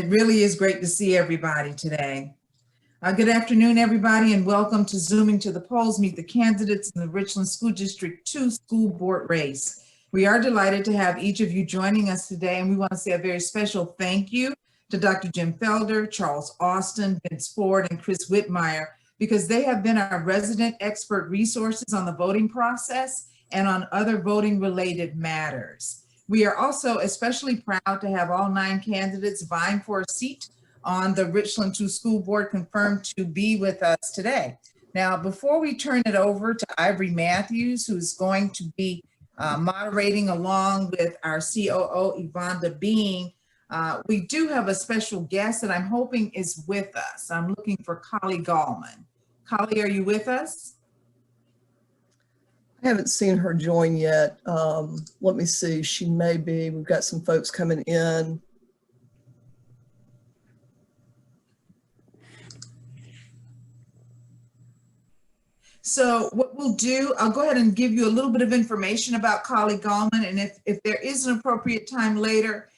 It really is great to see everybody today. Good afternoon, everybody, and welcome to Zooming to the Polls, Meet the Candidates in the Richland School District 2 School Board Race. We are delighted to have each of you joining us today, and we want to say a very special thank you to Dr. Jim Felder, Charles Austin, Vince Ford, and Chris Whitmire, because they have been our resident expert resources on the voting process and on other voting-related matters. We are also especially proud to have all 9 candidates vying for a seat on the Richland 2 School Board confirmed to be with us today. Now, before we turn it over to Ivory Matthews, who's going to be moderating along with our COO, Yvonne Bean, we do have a special guest that I'm hoping is with us. I'm looking for Collie Gallman. Collie, are you with us? I haven't seen her join yet. Let me see, she may be. We've got some folks coming in. So what we'll do, I'll go ahead and give you a little bit of information about Collie Gallman, and if there is an appropriate time later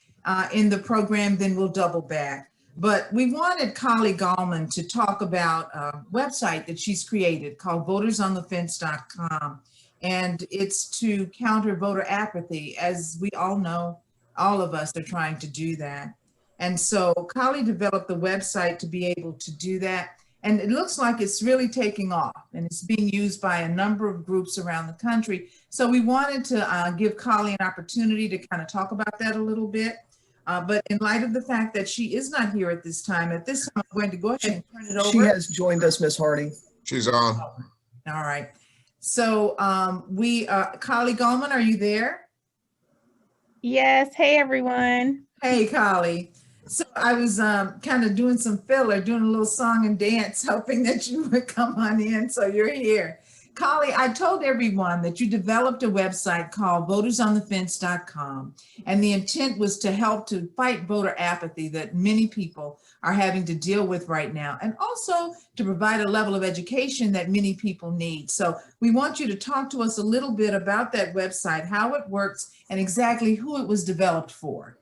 in the program, then we'll double back. But we wanted Collie Gallman to talk about a website that she's created called votersonthefence.com. And it's to counter voter apathy. As we all know, all of us are trying to do that. And so Collie developed the website to be able to do that. And it looks like it's really taking off, and it's being used by a number of groups around the country. So we wanted to give Collie an opportunity to kind of talk about that a little bit. But in light of the fact that she is not here at this time, I'm going to go ahead and turn it over. She has joined us, Ms. Hardy. She's on. All right. So Collie Gallman, are you there? Yes. Hey, everyone. Hey, Collie. So I was kind of doing some filler, doing a little song and dance, hoping that you would come on in. So you're here. Collie, I told everyone that you developed a website called votersonthefence.com, and the intent was to help to fight voter apathy that many people are having to deal with right now, and also to provide a level of education that many people need. So we want you to talk to us a little bit about that website, how it works, and exactly who it was developed for.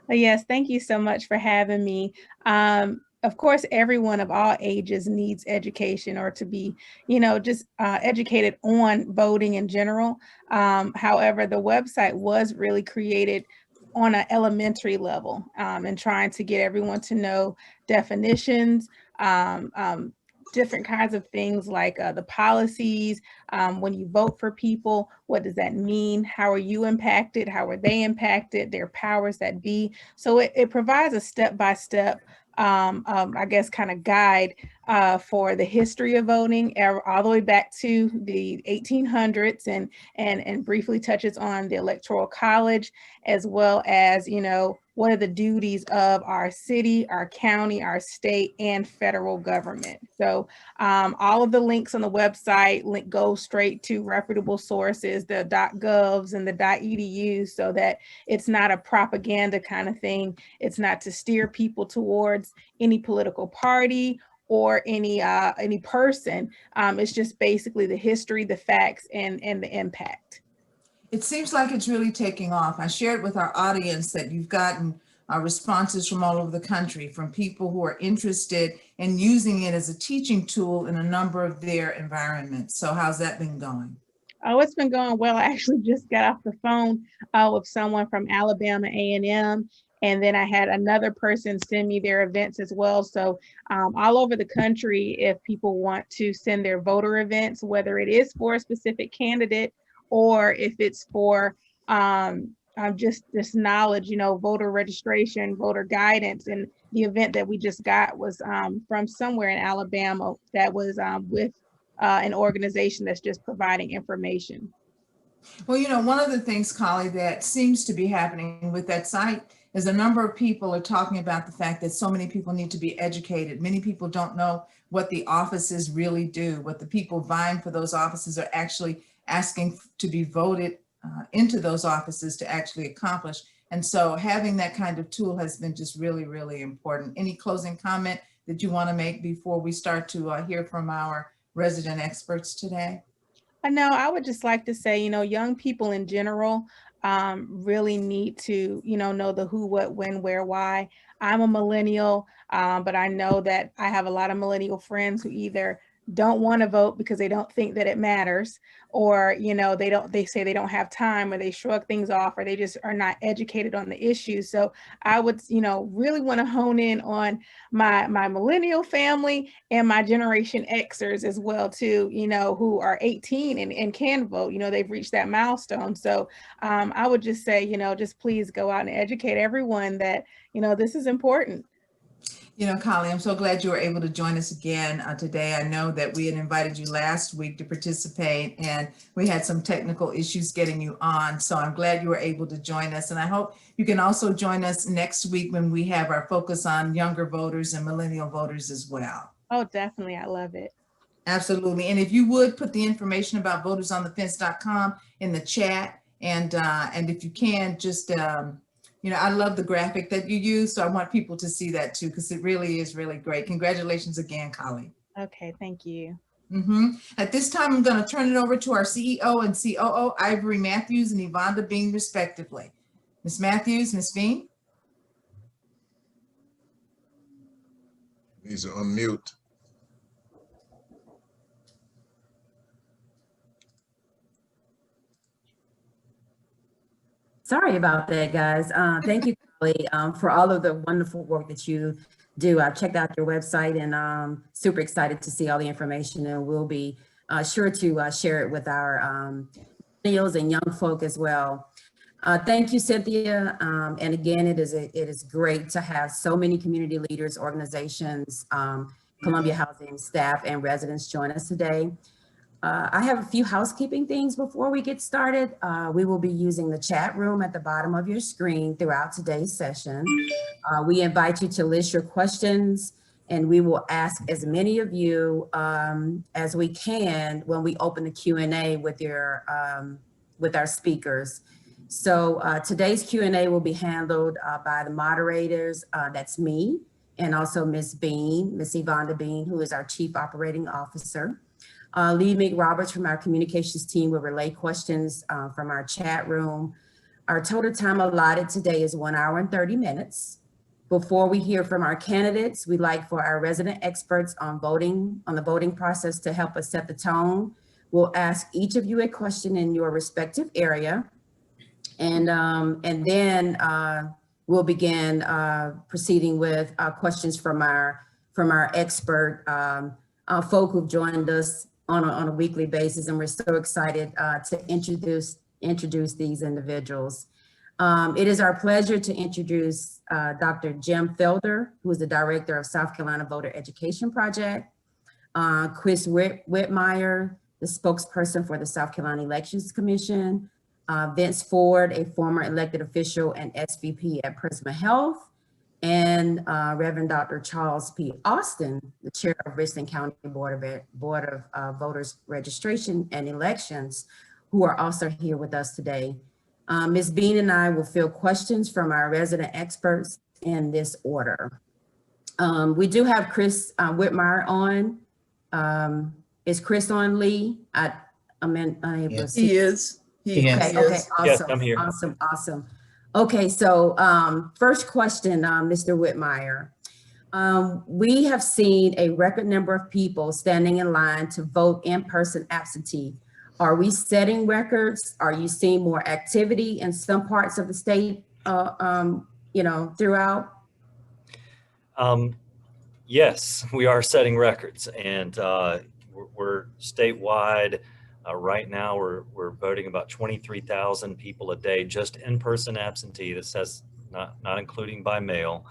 Yes, thank you so much for having me. Of course, everyone of all ages needs education, or to be, just educated on voting in general. However, the website was really created on an elementary level and trying to get everyone to know definitions, different kinds of things like the policies. When you vote for people, what does that mean? How are you impacted? How are they impacted? Their powers that be. So it provides a step-by-step, I guess, kind of guide for the history of voting all the way back to the 1800s, and briefly touches on the Electoral College, as well as, what are the duties of our city, our county, our state, and federal government. So all of the links on the website go straight to reputable sources, the .govs and the .edus, so that it's not a propaganda kind of thing. It's not to steer people towards any political party or any person. It's just basically the history, the facts, and the impact. It seems like it's really taking off. I shared with our audience that you've gotten responses from all over the country, from people who are interested in using it as a teaching tool in a number of their environments. So how's that been going? Oh, it's been going well. I actually just got off the phone with someone from Alabama A&M. And then I had another person send me their events as well. So all over the country, if people want to send their voter events, whether it is for a specific candidate or if it's for just this knowledge, voter registration, voter guidance. And the event that we just got was from somewhere in Alabama that was with an organization that's just providing information. Well, one of the things, Collie, that seems to be happening with that site is a number of people are talking about the fact that so many people need to be educated. Many people don't know what the offices really do, what the people vying for those offices are actually asking to be voted into those offices to actually accomplish. And so having that kind of tool has been just really, really important. Any closing comment that you want to make before we start to hear from our resident experts today? No, I would just like to say, young people in general really need to, know the who, what, when, where, why. I'm a millennial, but I know that I have a lot of millennial friends who either don't want to vote because they don't think that it matters, or, they say they don't have time, or they shrug things off, or they just are not educated on the issues. So I would, really want to hone in on my millennial family and my Generation Xers as well too, who are 18 and can vote. They've reached that milestone. So I would just say, just please go out and educate everyone that, this is important. Colleen, I'm so glad you were able to join us again today. I know that we had invited you last week to participate, and we had some technical issues getting you on. So I'm glad you were able to join us. And I hope you can also join us next week when we have our focus on younger voters and millennial voters as well. Oh, definitely. I love it. Absolutely. And if you would put the information about votersonthefence.com in the chat, and if you can, just I love the graphic that you use, so I want people to see that too, because it really is really great. Congratulations again, Colleen. Okay, thank you. At this time, I'm going to turn it over to our CEO and COO, Ivory Matthews and Yvonne Bean, respectively. Ms. Matthews, Ms. Bean. These are unmute. Sorry about that, guys. Thank you, Kelly, for all of the wonderful work that you do. I've checked out your website, and super excited to see all the information, and we'll be sure to share it with our millennials and young folk as well. Thank you, Cynthia. And again, it is great to have so many community leaders, organizations, Columbia Housing staff, and residents join us today. I have a few housekeeping things before we get started. We will be using the chat room at the bottom of your screen throughout today's session. We invite you to list your questions, and we will ask as many of you as we can when we open the Q&A with our speakers. So today's Q&A will be handled by the moderators. That's me, and also Ms. Bean, Ms. Yvonne Bean, who is our Chief Operating Officer. Lee McRoberts from our communications team will relay questions from our chat room. Our total time allotted today is 1 hour and 30 minutes. Before we hear from our candidates, we'd like for our resident experts on the voting process to help us set the tone. We'll ask each of you a question in your respective area. And then we'll begin proceeding with questions from our expert folk who've joined us on a weekly basis, and we're so excited to introduce these individuals. It is our pleasure to introduce Dr. Jim Felder, who is the director of South Carolina Voter Education Project, Chris Whitmire, the spokesperson for the South Carolina Elections Commission, Vince Ford, a former elected official and SVP at Prisma Health, and Reverend Dr. Charles P. Austin, the chair of Richland County Board of Voters Registration and Elections, who are also here with us today. Ms. Bean and I will field questions from our resident experts in this order. We do have Chris Whitmire on. Is Chris on, Lee? I'm unable to see. He is. Okay, awesome. Yes, I'm here. Awesome. Okay, so first question, Mr. Whitmire. We have seen a record number of people standing in line to vote in person absentee. Are we setting records? Are you seeing more activity in some parts of the state, throughout? Yes, we are setting records, and we're statewide. Right now, we're voting about 23,000 people a day, just in-person absentee. This says not including by mail.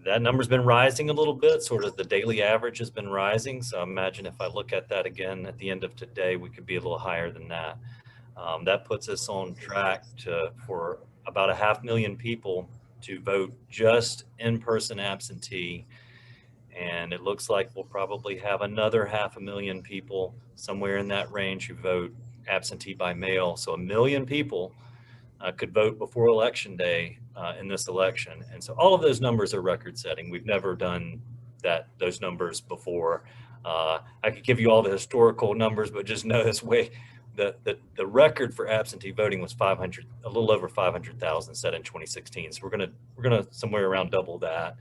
That number's been rising a little bit. Sort of the daily average has been rising. So I imagine if I look at that again at the end of today, we could be a little higher than that. That puts us on track for about 500,000 people to vote just in-person absentee. And it looks like we'll probably have another 500,000 people somewhere in that range who vote absentee by mail. So 1 million people could vote before Election Day in this election. And so all of those numbers are record setting. We've never done those numbers before. I could give you all the historical numbers, but just know this way, the record for absentee voting was a little over 500,000 set in 2016. So we're gonna somewhere around double that.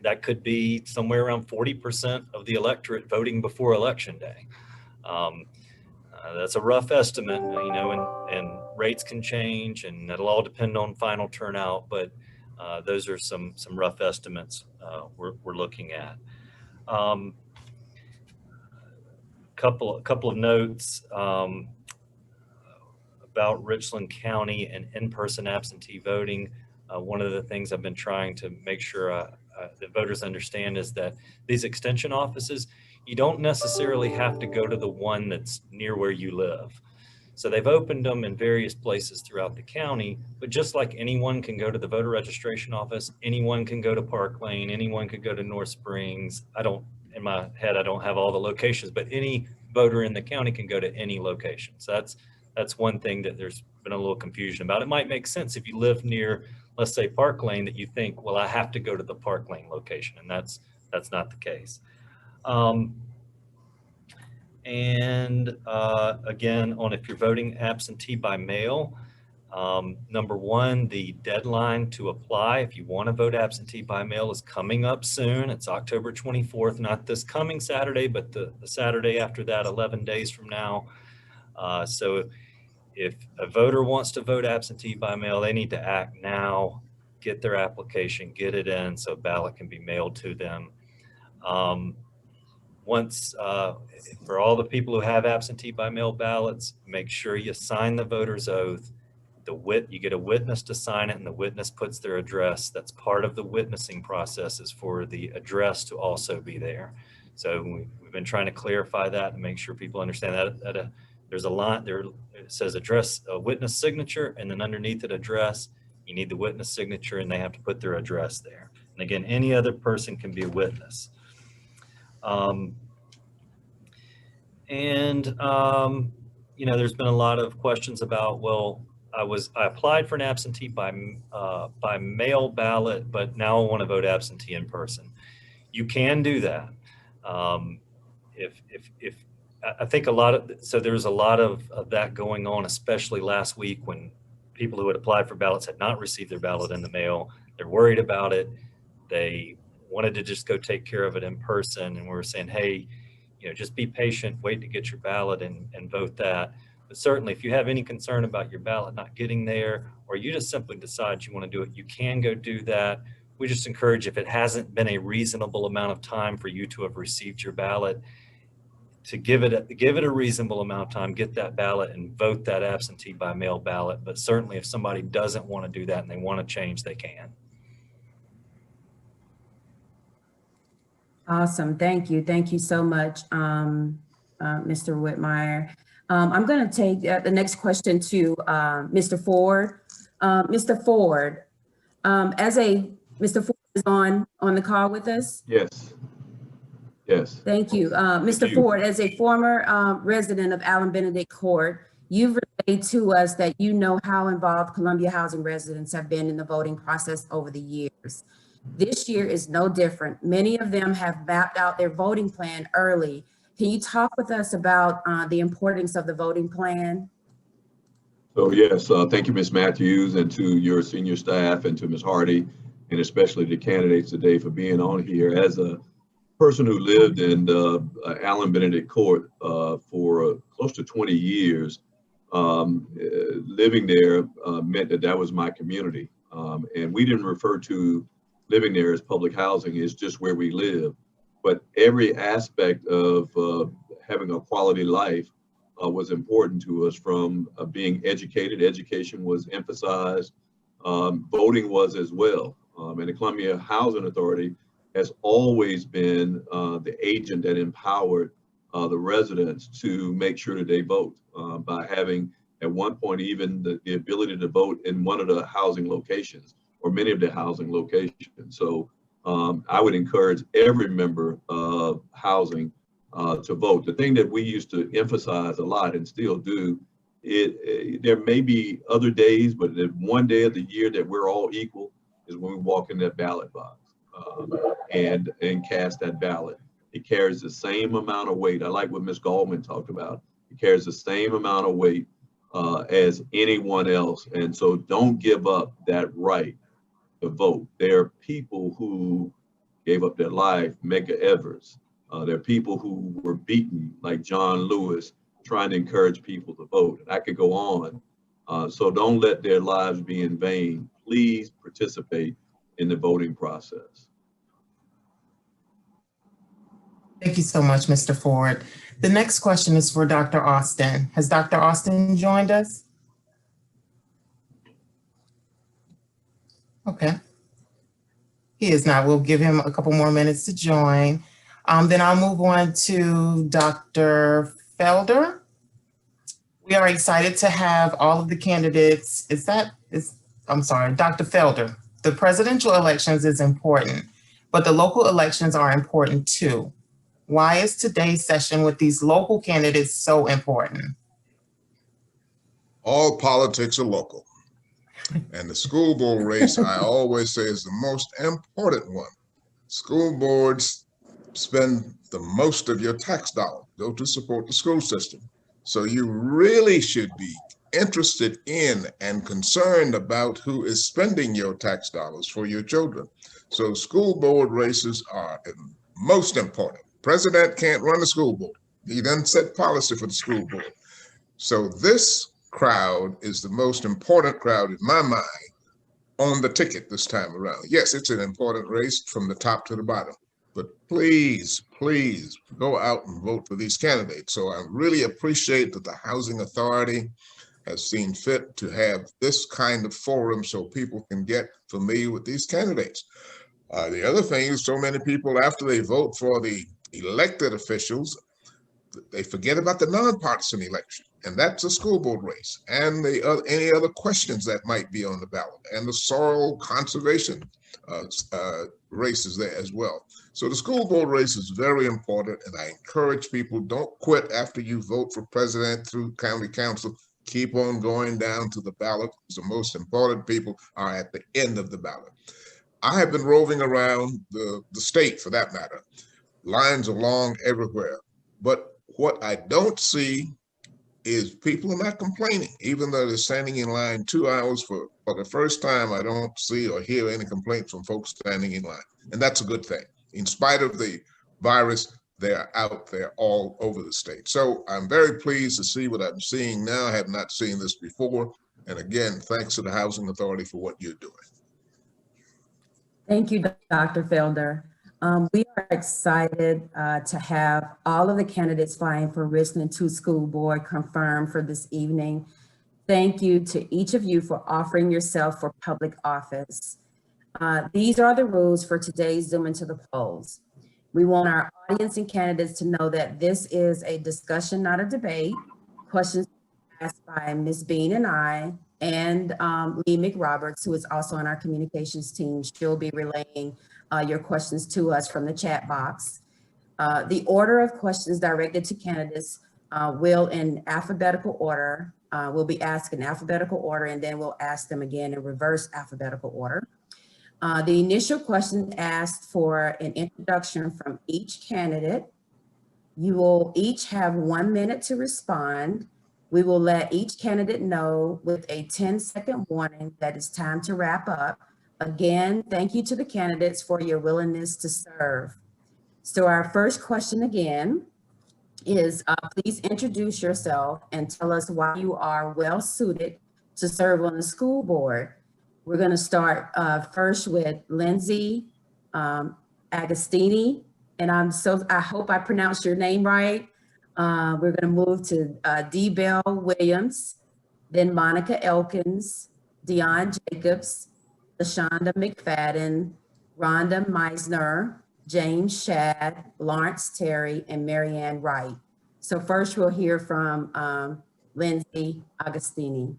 That could be somewhere around 40% of the electorate voting before Election Day. That's a rough estimate, you know, and rates can change, and that'll all depend on final turnout. But those are some rough estimates we're looking at. Couple of notes about Richland County and in-person absentee voting. One of the things I've been trying to make sure that voters understand is that these extension offices, you don't necessarily have to go to the one that's near where you live. So they've opened them in various places throughout the county, but just like anyone can go to the voter registration office, anyone can go to Park Lane, anyone could go to North Springs. In my head, I don't have all the locations, but any voter in the county can go to any location. So that's one thing that there's been a little confusion about. It might make sense if you live near, let's say, Park Lane, that you think, well, I have to go to the Park Lane location, and that's not the case. Again, if you're voting absentee by mail, number one, the deadline to apply if you want to vote absentee by mail is coming up soon. It's October 24th, not this coming Saturday, but the Saturday after that, 11 days from now. So if a voter wants to vote absentee by mail, they need to act now, get their application, get it in so a ballot can be mailed to them. For all the people who have absentee by mail ballots, make sure you sign the voter's oath. You get a witness to sign it, and the witness puts their address. That's part of the witnessing process, is for the address to also be there. So we've been trying to clarify that and make sure people understand that. There's a line there, it says address, a witness signature, and then underneath it, address. You need the witness signature, and they have to put their address there. And again, any other person can be a witness. You know, there's been a lot of questions about, well, I applied for an absentee by mail ballot, but now I want to vote absentee in person. You can do that. I think there's a lot of that going on, especially last week when people who had applied for ballots had not received their ballot in the mail. They're worried about it. They wanted to just go take care of it in person. And we were saying, hey, you know, just be patient, wait to get your ballot and vote that. But certainly if you have any concern about your ballot not getting there, or you just simply decide you want to do it, you can go do that. We just encourage, if it hasn't been a reasonable amount of time for you to have received your ballot, to give it a reasonable amount of time, get that ballot and vote that absentee by mail ballot. But certainly if somebody doesn't want to do that and they want to change, they can. Awesome. Thank you. Thank you so much, Mr. Whitmire. I'm going to take the next question to Mr. Ford. Mr. Ford, Mr. Ford is on the call with us? Yes. Yes. Thank you. Mr. Ford, as a former resident of Allen Benedict Court, you've relayed to us that you know how involved Columbia Housing residents have been in the voting process over the years. This year is no different. Many of them have mapped out their voting plan early. Can you talk with us about the importance of the voting plan? So yes, thank you, Ms. Matthews, and to your senior staff, and to Ms. Hardy, and especially the candidates today for being on here. As a person who lived in Allen Benedict Court for close to 20 years, living there meant that was my community. And we didn't refer to living there as public housing. Is just where we live. But every aspect of having a quality life was important to us, from being educated. Education was emphasized. Voting was as well. And the Columbia Housing Authority has always been the agent that empowered the residents to make sure that they vote by having, at one point, even the ability to vote in one of the housing locations, or many of the housing locations. So I would encourage every member of housing to vote. The thing that we used to emphasize a lot, and still do, there may be other days, but the one day of the year that we're all equal is when we walk in that ballot box and cast that ballot. it carries the same amount of weight. I like what Ms. Goldman talked about. It carries the same amount of weight as anyone else. And so don't give up that right to vote. There are people who gave up their life, Medgar Evers. There are people who were beaten, like John Lewis, trying to encourage people to vote. And I could go on. So don't let their lives be in vain. Please participate in the voting process. Thank you so much, Mr. Ford. The next question is for Dr. Austin. Has Dr. Austin joined us? Okay. He is not. We'll give him a couple more minutes to join. Then I'll move on to Dr. Felder. We are excited to have all of the candidates. I'm sorry, Dr. Felder. The presidential elections is important, but the local elections are important too. Why is today's session with these local candidates so important? All politics are local. And the school board race, I always say, is the most important one. School boards spend the most of your tax dollars, go to support the school system. So you really should be interested in and concerned about who is spending your tax dollars for your children. So school board races are most important. President can't run the school board. He doesn't set policy for the school board. So this crowd is the most important crowd in my mind on the ticket this time around. Yes, it's an important race from the top to the bottom, but please, please go out and vote for these candidates. So I really appreciate that the Housing Authority has seen fit to have this kind of forum so people can get familiar with these candidates. The other thing is so many people, after they vote for the elected officials, they forget about the nonpartisan election, and that's a school board race, and any other questions that might be on the ballot, and the soil conservation race is there as well. So the school board race is very important, and I encourage people, don't quit after you vote for president through county council. Keep on going down to the ballot, because the most important people are at the end of the ballot. I have been roving around the state, for that matter. Lines are long everywhere, but what I don't see is people are not complaining, even though they're standing in line 2 hours for the first time. I don't see or hear any complaints from folks standing in line, and that's a good thing. In spite of the virus, they're out there all over the state. So I'm very pleased to see what I'm seeing now. I have not seen this before. And again, thanks to the Housing Authority for what you're doing. Thank you, Dr. Felder. We are excited to have all of the candidates vying for Richland 2 School Board confirmed for this evening. Thank you to each of you for offering yourself for public office. These are the rules for today's Zoom into the polls. We want our audience and candidates to know that this is a discussion, not a debate. Questions asked by Ms. Bean and I, and Lee McRoberts, who is also on our communications team. She'll be relaying your questions to us from the chat box. The order of questions directed to candidates will in alphabetical order. We'll be asked in alphabetical order, and then we'll ask them again in reverse alphabetical order. The initial question asked for an introduction from each candidate. You will each have 1 minute to respond. We will let each candidate know with a 10-second warning that it's time to wrap up. Again, thank you to the candidates for your willingness to serve. So our first question again is please introduce yourself and tell us why you are well suited to serve on the school board. We're going to start first with Lindsay Agostini, and I hope I pronounced your name right. We're going to move to D. Bell Williams, then Monica Elkins, Dion Jacobs, LaShonda McFadden, Rhonda Meisner, James Shad, Lawrence Terry, and Marianne Wright. So first we'll hear from Lindsay Agostini.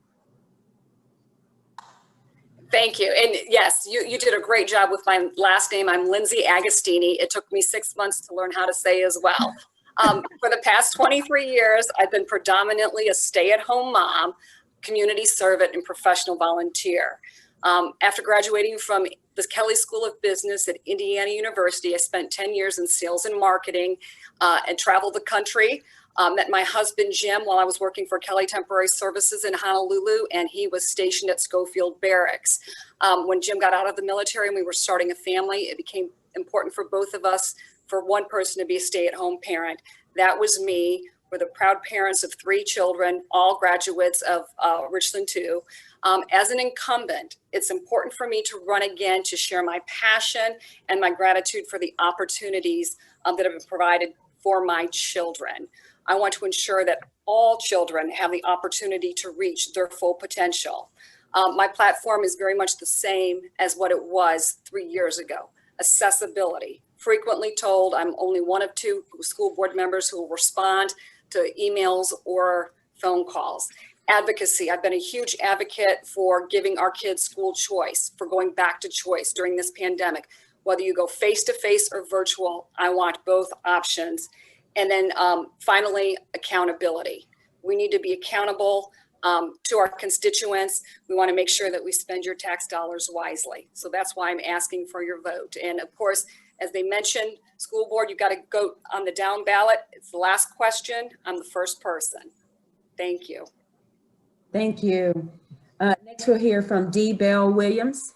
Thank you. And yes, you did a great job with my last name. I'm Lindsay Agostini. It took me 6 months to learn how to say as well. For the past 23 years, I've been predominantly a stay-at-home mom, community servant, and professional volunteer. After graduating from the Kelley School of Business at Indiana University, I spent 10 years in sales and marketing and traveled the country. Met my husband, Jim, while I was working for Kelley Temporary Services in Honolulu, and he was stationed at Schofield Barracks. When Jim got out of the military and we were starting a family, it became important for both of us for one person to be a stay-at-home parent. That was me. We're the proud parents of 3 children, all graduates of Richland 2. As an incumbent, it's important for me to run again to share my passion and my gratitude for the opportunities that have been provided for my children. I want to ensure that all children have the opportunity to reach their full potential. My platform is very much the same as what it was 3 years ago. Accessibility. Frequently told, I'm only one of 2 school board members who will respond to emails or phone calls. Advocacy. I've been a huge advocate for giving our kids school choice, for going back to choice during this pandemic. Whether you go face-to-face or virtual, I want both options. And then finally, accountability. We need to be accountable to our constituents. We want to make sure that we spend your tax dollars wisely. So that's why I'm asking for your vote. And of course, as they mentioned, school board, you've got to go on the down ballot. It's the last question. I'm the first person. Thank you. Thank you. Next, we'll hear from Dee Bell Williams.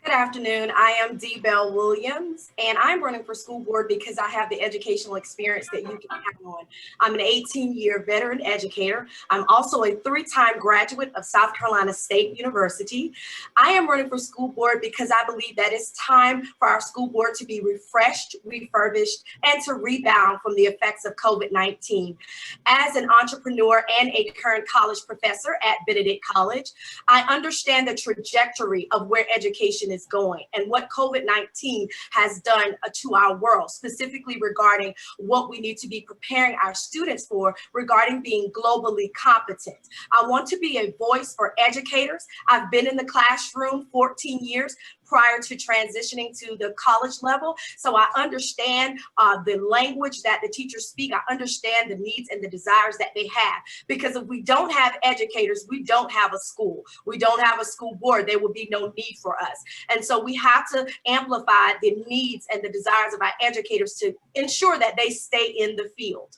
Good afternoon. I am Dee Bell Williams, and I'm running for school board because I have the educational experience that you can count on. I'm an 18-year veteran educator. I'm also a 3-time graduate of South Carolina State University. I am running for school board because I believe that it's time for our school board to be refreshed, refurbished, and to rebound from the effects of COVID-19. As an entrepreneur and a current college professor at Benedict College, I understand the trajectory of where education is going and what COVID-19 has done to our world, specifically regarding what we need to be preparing our students for regarding being globally competent. I want to be a voice for educators. I've been in the classroom 14 years prior to transitioning to the college level. So I understand the language that the teachers speak. I understand the needs and the desires that they have. Because if we don't have educators, we don't have a school. We don't have a school board. There will be no need for us. And so we have to amplify the needs and the desires of our educators to ensure that they stay in the field.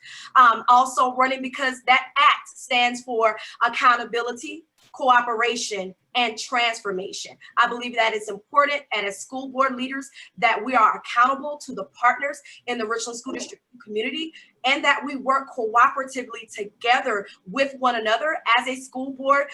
Also running because that ACT stands for accountability, cooperation, and transformation. I believe that it's important as school board leaders that we are accountable to the partners in the Richland School District community, and that we work cooperatively together with one another as a school board,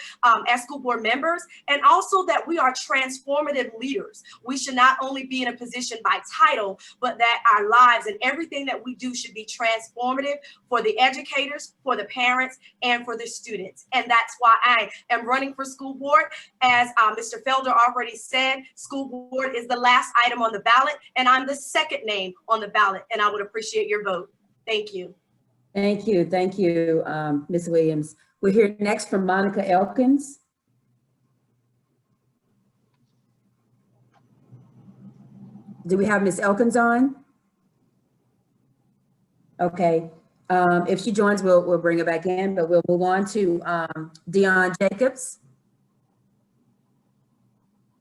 as school board members, and also that we are transformative leaders. We should not only be in a position by title, but that our lives and everything that we do should be transformative for the educators, for the parents, and for the students. And that's why I am running for school board. As Mr. Felder already said, school board is the last item on the ballot, and I'm the second name on the ballot, and I would appreciate your vote. Thank you. Thank you. Thank you, Ms. Williams. We'll hear next from Monica Elkins. Do we have Ms. Elkins on? Okay. If she joins, we'll bring her back in, but we'll move on to Dion Jacobs.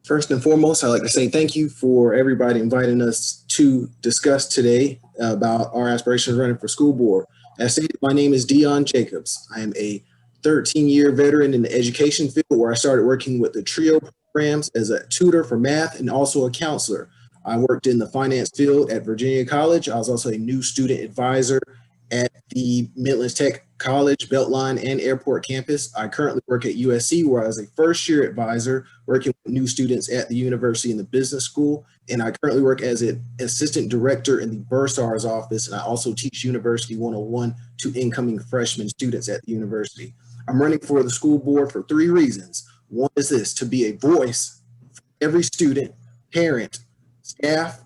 First and foremost, I'd like to say thank you for everybody inviting us to discuss today about our aspirations running for school board. As stated, my name is Dion Jacobs. I am a 13-year veteran in the education field where I started working with the TRIO programs as a tutor for math and also a counselor. I worked in the finance field at Virginia College. I was also a new student advisor at the Midlands Tech College, Beltline, and Airport campus. I currently work at USC, where I was a first-year advisor working with new students at the university in the business school. And I currently work as an assistant director in the Bursar's office, and I also teach University 101 to incoming freshman students at the university. I'm running for the school board for 3 reasons. One is this: to be a voice for every student, parent, staff,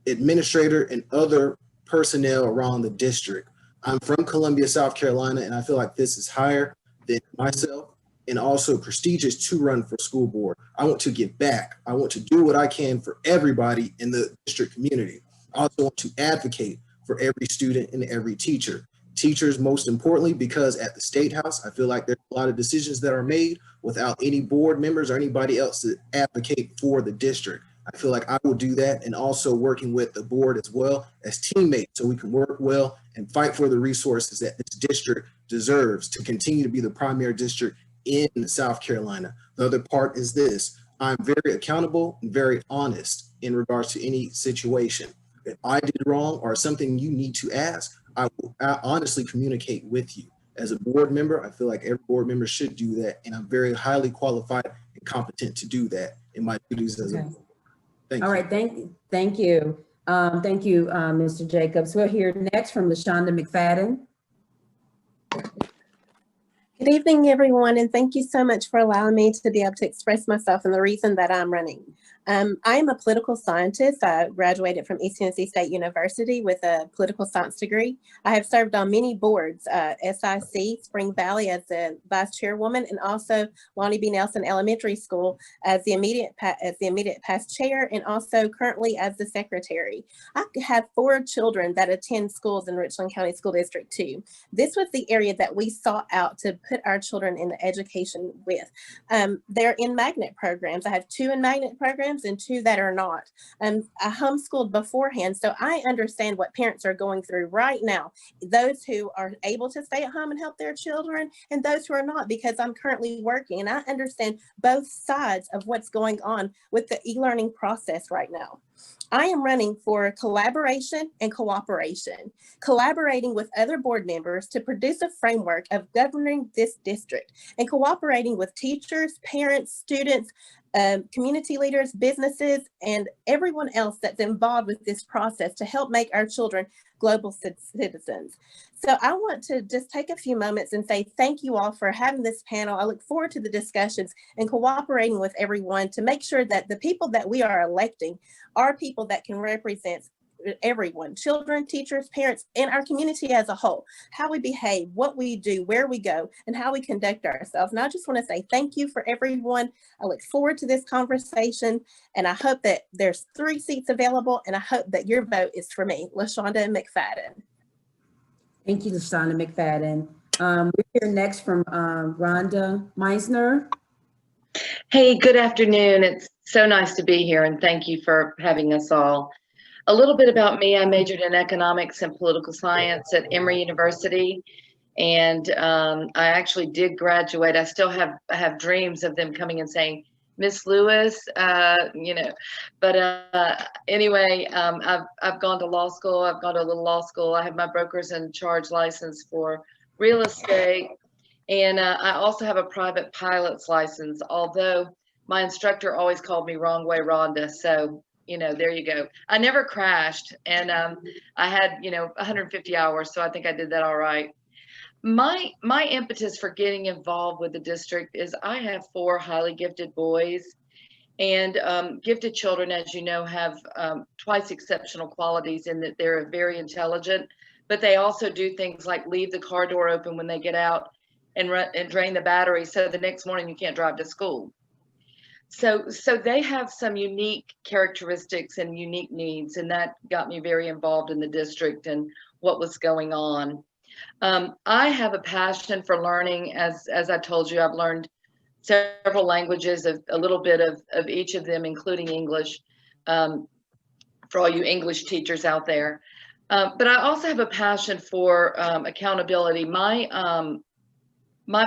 administrator, and other personnel around the district. I'm from Columbia, South Carolina, and I feel like this is higher than myself and also prestigious to run for school board. I want to give back. I want to do what I can for everybody in the district community. I also want to advocate for every student and every teacher. teachers most importantly, because at the State House, I feel like there's a lot of decisions that are made without any board members or anybody else to advocate for the district. I feel like I will do that, and also working with the board as well as teammates so we can work well and fight for the resources that this district deserves to continue to be the primary district in South Carolina. The other part is this: I'm very accountable and very honest in regards to any situation. If I did wrong or something you need to ask, I will honestly communicate with you. As a board member, I feel like every board member should do that, and I'm very highly qualified and competent to do that in my duties as a board. Thank you. All right, thank you. Thank you, Mr. Jacobs. We'll hear next from LaShonda McFadden. Good evening, everyone, and thank you so much for allowing me to be able to express myself and the reason that I'm running. I am a political scientist. I graduated from East Tennessee State University with a political science degree. I have served on many boards, SIC, Spring Valley as the vice chairwoman, and also Lonnie B. Nelson Elementary School as the immediate past chair, and also currently as the secretary. I have 4 children that attend schools in Richland County School District 2. This was the area that we sought out to put our children in the education with. They're in magnet programs. I have 2 in magnet programs and 2 that are not. I homeschooled beforehand, so I understand what parents are going through right now. Those who are able to stay at home and help their children, and those who are not, because I'm currently working, and I understand both sides of what's going on with the e-learning process right now. I am running for collaboration and cooperation, collaborating with other board members to produce a framework of governing this district, and cooperating with teachers, parents, students, community leaders, businesses, and everyone else that's involved with this process to help make our children global citizens. So I want to just take a few moments and say thank you all for having this panel. I look forward to the discussions and cooperating with everyone to make sure that the people that we are electing are people that can represent everyone, children, teachers, parents, and our community as a whole, how we behave, what we do, where we go, and how we conduct ourselves. And I just want to say thank you for everyone. I look forward to this conversation, and I hope that there's 3 seats available, and I hope that your vote is for me, LaShonda McFadden. Thank you, LaShonda McFadden. We'll hear next from Rhonda Meisner. Hey, good afternoon. It's so nice to be here, and thank you for having us all. A little bit about me: I majored in economics and political science at Emory University, and I actually did graduate. I still have dreams of them coming and saying, Miss Lewis, you know, but anyway, I've gone to law school. I've gone to a little law school. I have my broker's in charge license for real estate, and I also have a private pilot's license, although my instructor always called me Wrong Way Rhonda, so you know, there you go. I never crashed, and I had, you know, 150 hours, so I think I did that all right. My impetus for getting involved with the district is I have 4 highly gifted boys, and gifted children, as you know, have twice exceptional qualities in that they're very intelligent, but they also do things like leave the car door open when they get out and drain the battery, so the next morning you can't drive to school. So they have some unique characteristics and unique needs, and that got me very involved in the district and what was going on. I have a passion for learning. As I told you, I've learned several languages, a little bit of each of them, including English, for all you English teachers out there. But I also have a passion for accountability. My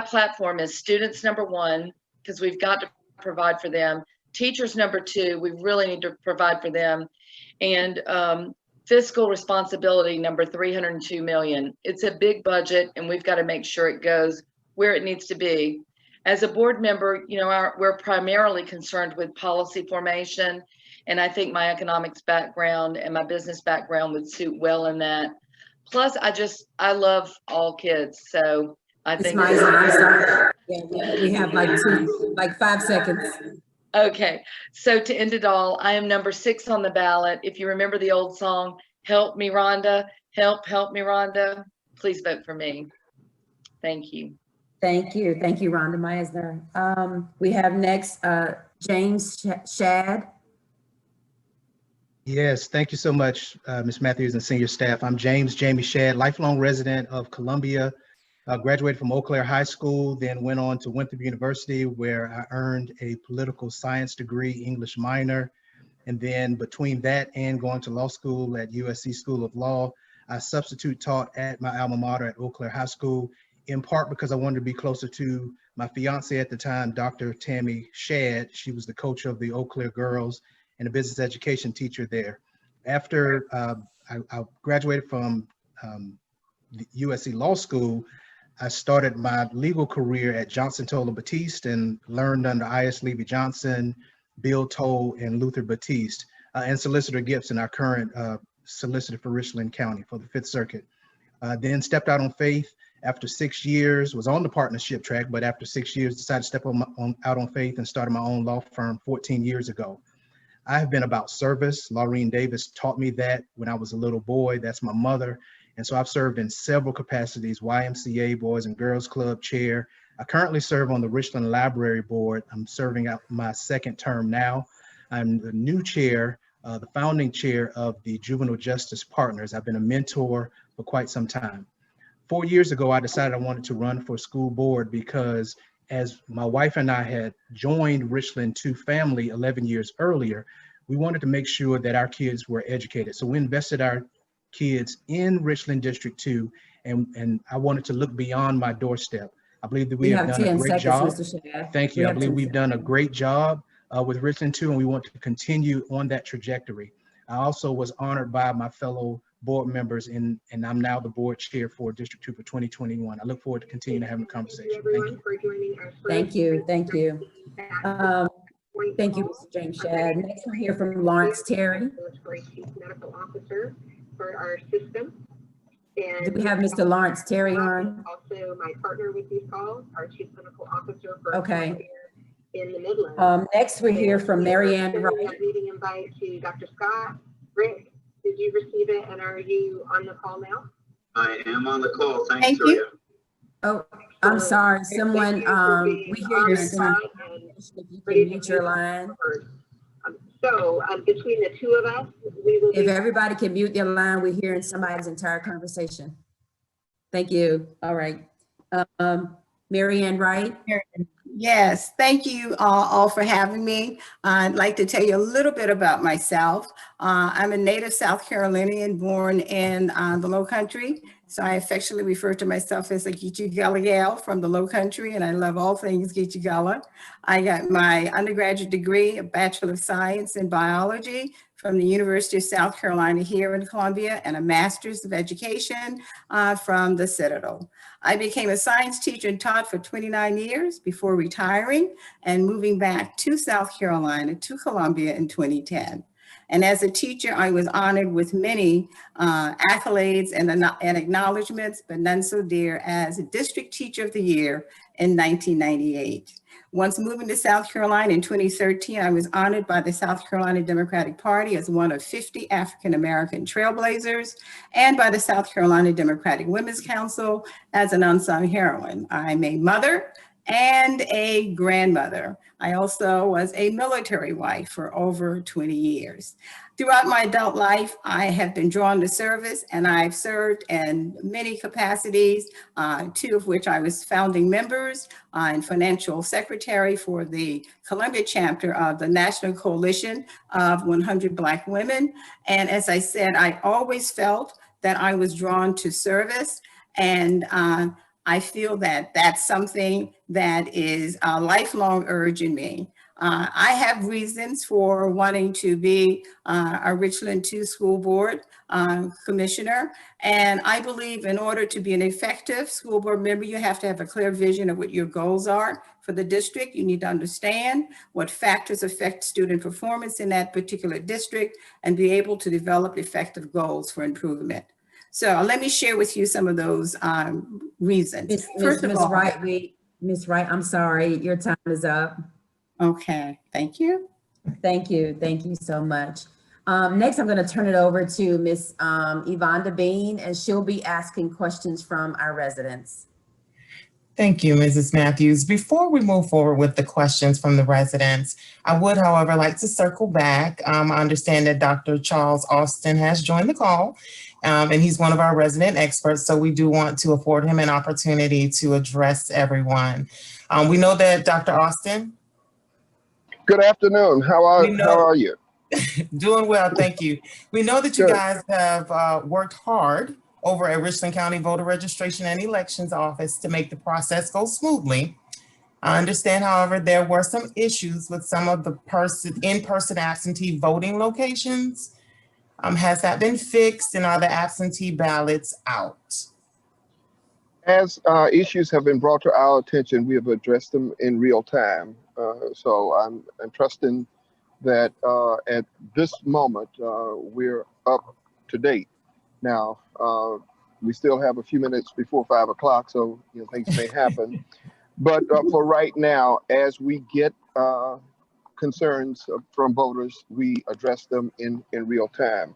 platform is students number 1, because we've got to provide for them. Teachers number 2, we really need to provide for them. And fiscal responsibility number 302 million. It's a big budget, and we've got to make sure it goes where it needs to be. As a board member, you know, we're primarily concerned with policy formation, and I think my economics background and my business background would suit well in that. Plus, I love all kids, so I think. I'm sorry. Yeah, we have like 5 seconds. Okay, so to end it all, I am number 6 on the ballot. If you remember the old song, Help Me Rhonda, help me Rhonda, please vote for me. Thank you. Thank you, Rhonda Meisner. We have next James Shad. Yes, thank you so much, Ms. Matthews and senior staff. I'm Jamie Shad, lifelong resident of Columbia. Graduated from Eau Claire High School, then went on to Winthrop University, where I earned a political science degree, English minor. And then between that and going to law school at USC School of Law, I substitute taught at my alma mater at Eau Claire High School, in part because I wanted to be closer to my fiance at the time, Dr. Tammy Shad. She was the coach of the Eau Claire girls and a business education teacher there. After I graduated from the USC Law School, I started my legal career at Johnson Toller Batiste and learned under I.S. Levy Johnson, Bill Toll, and Luther Batiste, and Solicitor Gibson, our current solicitor for Richland County for the Fifth Circuit. Then stepped out on faith after 6 years, was on the partnership track, but after 6 years decided to step out on faith and started my own law firm 14 years ago. I have been about service. Laureen Davis taught me that when I was a little boy. That's my mother. And so I've served in several capacities: YMCA, Boys and Girls Club chair. I currently serve on the Richland Library Board. I'm serving out my second term now. I'm the new chair, the founding chair of the Juvenile Justice Partners. I've been a mentor for quite some time. 4 years ago, I decided I wanted to run for school board because as my wife and I had joined Richland 2 family 11 years earlier, we wanted to make sure that our kids were educated. So we invested our kids in Richland District 2, and I wanted to look beyond my doorstep. I believe that we have done a great job. Thank you. I believe we've done a great job with Richland 2, and we want to continue on that trajectory. I also was honored by my fellow board members, and I'm now the board chair for District 2 for 2021. I look forward to continuing to have a conversation. Thank you. Thank you. Thank you, Mr. James Shad. Next we'll hear from Lawrence Terry. Chief Medical Officer for our system. And do we have Mr. Lawrence Terry on? Also my partner with these calls, our Chief Clinical Officer for okay. In the Midlands. Next we hear from Marianne Wright. Meeting invite to Dr. Scott. Rick, did you receive it and are you on the call now? I am on the call. Thank you. Oh, I'm sorry. Someone, we hear you. If you can mute your line. So between the two of us, we will. If everybody can mute their line, we're hearing somebody's entire conversation. Thank you. All right. Marianne Wright. Yes, thank you all for having me. I'd like to tell you a little bit about myself. I'm a native South Carolinian born in the Low Country. So I affectionately refer to myself as a Geechee Gullah gal from the Low Country, and I love all things Geechee Gullah. I got my undergraduate degree, a Bachelor of Science in Biology from the University of South Carolina here in Columbia, and a Master's of Education from the Citadel. I became a science teacher and taught for 29 years before retiring and moving back to South Carolina, to Columbia in 2010. And as a teacher, I was honored with many accolades and acknowledgements, but none so dear as District Teacher of the Year in 1998. Once moving to South Carolina in 2013, I was honored by the South Carolina Democratic Party as one of 50 African-American trailblazers and by the South Carolina Democratic Women's Council as an unsung heroine. I'm a mother and a grandmother. I also was a military wife for over 20 years. Throughout my adult life, I have been drawn to service, and I've served in many capacities, two of which I was founding members and financial secretary for the Columbia chapter of the National Coalition of 100 Black Women. And as I said, I always felt that I was drawn to service, and I feel that that's something that is a lifelong urge in me. I have reasons for wanting to be a Richland 2 school board commissioner. And I believe in order to be an effective school board member, you have to have a clear vision of what your goals are for the district. You need to understand what factors affect student performance in that particular district and be able to develop effective goals for improvement. So let me share with you some of those reasons. Ms. Wright, I'm sorry, your time is up. Okay, thank you. Thank you so much. Next, I'm going to turn it over to Ms. Yvonne Devine, and she'll be asking questions from our residents. Thank you, Mrs. Matthews. Before we move forward with the questions from the residents, I would, however, like to circle back. I understand that Dr. Charles Austin has joined the call, and he's one of our resident experts, so we do want to afford him an opportunity to address everyone. We know that Dr. Austin. Good afternoon. How are you? Doing well, thank you. We know that you Good. guys have worked hard over at Richland County Voter Registration and Elections Office to make the process go smoothly. I understand, however, there were some issues with some of the in-person absentee voting locations. Has that been fixed, and are the absentee ballots out? As issues have been brought to our attention, we have addressed them in real time. So I'm trusting that at this moment, we're up to date. Now, we still have a few minutes before 5 o'clock, so things may happen. But for right now, as we get concerns from voters, we address them in real time.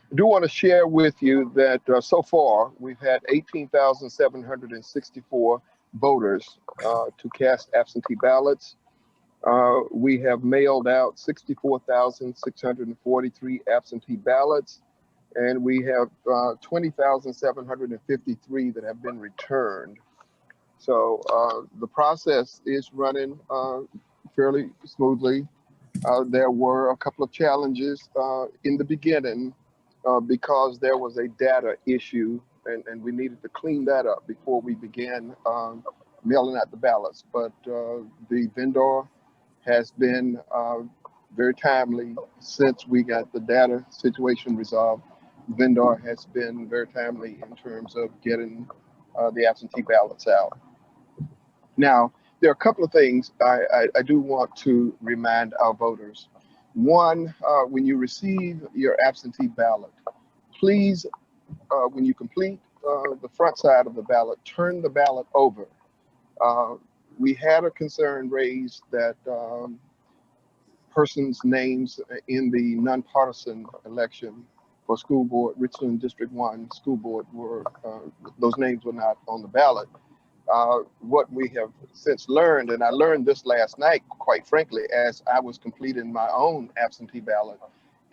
I do want to share with you that so far, we've had 18,764 voters to cast absentee ballots. We have mailed out 64,643 absentee ballots, and we have 20,753 that have been returned. So the process is running fairly smoothly. There were a couple of challenges in the beginning because there was a data issue, and we needed to clean that up before we began mailing out the ballots. But the vendor has been very timely since we got the data situation resolved. The vendor has been very timely in terms of getting the absentee ballots out. Now, there are a couple of things I do want to remind our voters. One, when you receive your absentee ballot, please, when you complete the front side of the ballot, turn the ballot over. We had a concern raised that persons' names in the nonpartisan election for school board, Richland District 1 school board, were those names were not on the ballot. What we have since learned, and I learned this last night, quite frankly, as I was completing my own absentee ballot,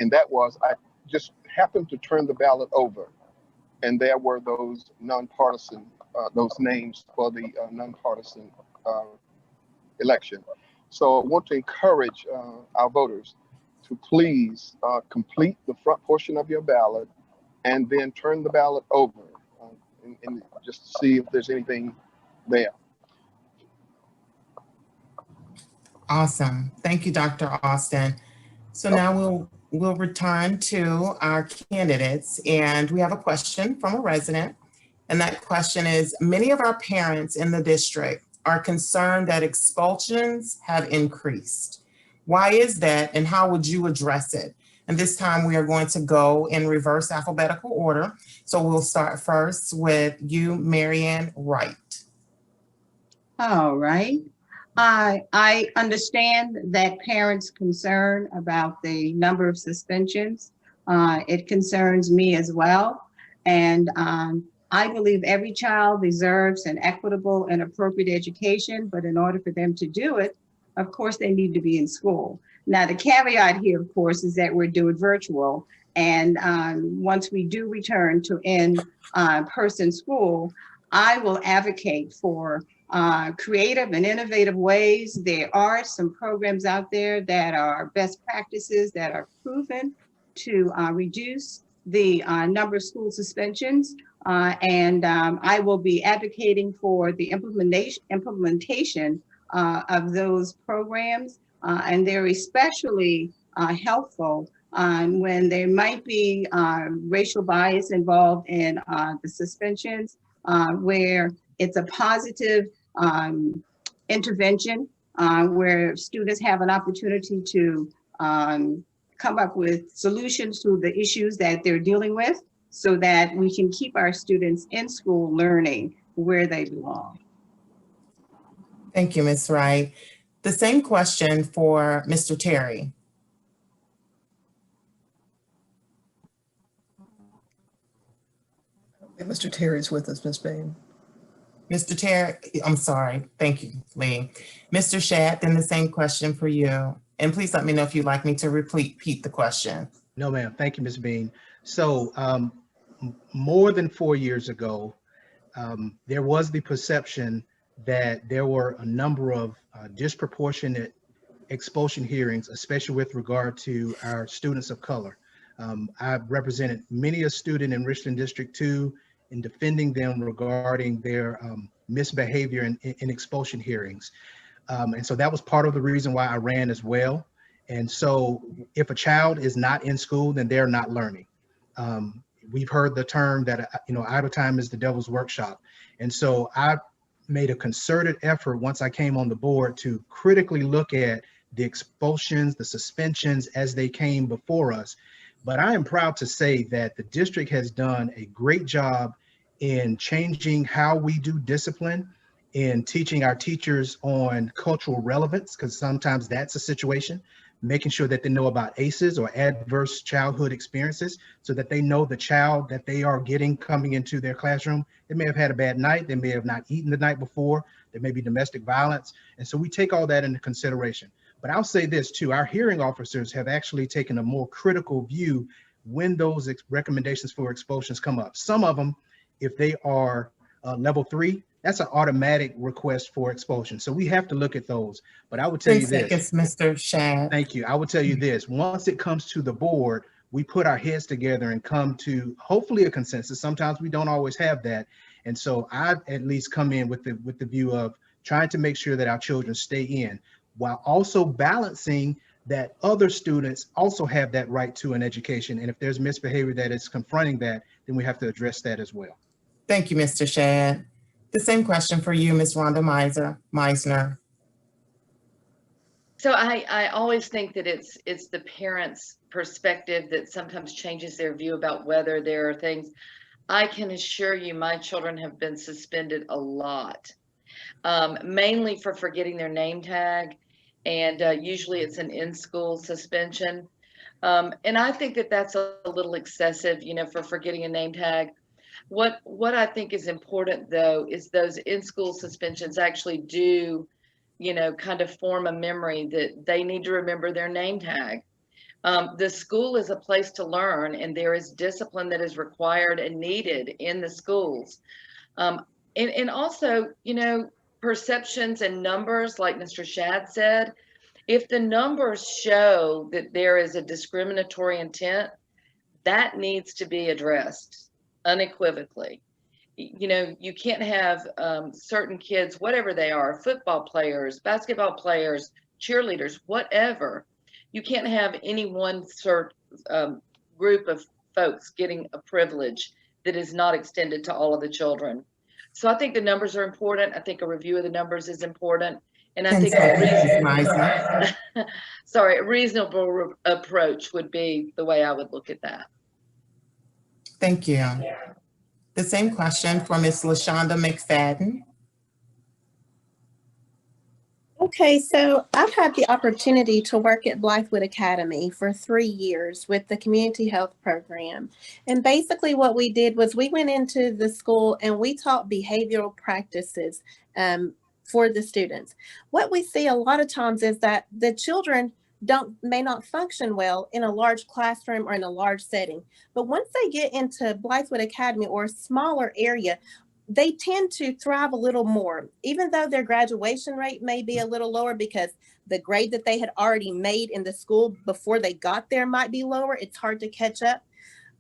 and that was I just happened to turn the ballot over, and there were those nonpartisan, those names for the nonpartisan election. So I want to encourage our voters to please complete the front portion of your ballot and then turn the ballot over and just to see if there's anything there. Awesome. Thank you, Dr. Austin. So now we'll return to our candidates, and we have a question from a resident. And that question is, many of our parents in the district are concerned that expulsions have increased. Why is that, and how would you address it? And this time we are going to go in reverse alphabetical order. So we'll start first with you, Marianne Wright. All right. I understand that parents' concern about the number of suspensions. It concerns me as well. And I believe every child deserves an equitable and appropriate education, but in order for them to do it, of course, they need to be in school. Now, the caveat here, of course, is that we're doing virtual. And once we do return to in-person school, I will advocate for creative and innovative ways. There are some programs out there that are best practices that are proven to reduce the number of school suspensions. And I will be advocating for the implementation of those programs. And they're especially helpful when there might be racial bias involved in the suspensions, where it's a positive intervention, where students have an opportunity to come up with solutions to the issues that they're dealing with, so that we can keep our students in school learning where they belong. Thank you, Ms. Wright. The same question for Mr. Terry. Mr. Terry's with us, Ms. Bain. Mr. Terry, I'm sorry. Thank you, Lee. Mr. Shad, then the same question for you. And please let me know if you'd like me to repeat the question. No, ma'am. Thank you, Ms. Bean. So more than 4 years ago, there was the perception that there were a number of disproportionate expulsion hearings, especially with regard to our students of color. I've represented many a student in Richland District 2 in defending them regarding their misbehavior in expulsion hearings. And so that was part of the reason why I ran as well. And so if a child is not in school, then they're not learning. We've heard the term that, idle time is the devil's workshop. And so I made a concerted effort once I came on the board to critically look at the expulsions, the suspensions as they came before us. But I am proud to say that the district has done a great job in changing how we do discipline, in teaching our teachers on cultural relevance, because sometimes that's a situation, making sure that they know about ACEs or adverse childhood experiences so that they know the child that they are getting coming into their classroom. They may have had a bad night. They may have not eaten the night before. There may be domestic violence. And so we take all that into consideration. But I'll say this too, our hearing officers have actually taken a more critical view when those recommendations for expulsions come up. Some of them, if they are level 3, that's an automatic request for expulsion. So we have to look at those. But I would tell you this. 10 seconds, Mr. Shad. Thank you. I would tell you this. Once it comes to the board, we put our heads together and come to hopefully a consensus. Sometimes we don't always have that. And so I've at least come in with the view of trying to make sure that our children stay in, while also balancing that other students also have that right to an education. And if there's misbehavior that is confronting that, then we have to address that as well. Thank you, Mr. Shad. The same question for you, Ms. Rhonda Meisner. So I always think that it's the parents' perspective that sometimes changes their view about whether there are things. I can assure you my children have been suspended a lot, mainly for forgetting their name tag. And usually it's an in-school suspension. And I think that that's a little excessive, for forgetting a name tag. What I think is important, though, is those in-school suspensions actually do, kind of form a memory that they need to remember their name tag. The school is a place to learn, and there is discipline that is required and needed in the schools. And also, perceptions and numbers, like Mr. Shad said, if the numbers show that there is a discriminatory intent, that needs to be addressed unequivocally. You can't have certain kids, whatever they are, football players, basketball players, cheerleaders, whatever. You can't have any one group of folks getting a privilege that is not extended to all of the children. So I think the numbers are important. I think a review of the numbers is important. And I think a reasonable approach would be the way I would look at that. Thank you. The same question for Ms. LaShonda McFadden. Okay, so I've had the opportunity to work at Blythewood Academy for 3 years with the community health program. And basically what we did was we went into the school and we taught behavioral practices for the students. What we see a lot of times is that the children may not function well in a large classroom or in a large setting. But once they get into Blythewood Academy or a smaller area, they tend to thrive a little more, even though their graduation rate may be a little lower because the grade that they had already made in the school before they got there might be lower. It's hard to catch up.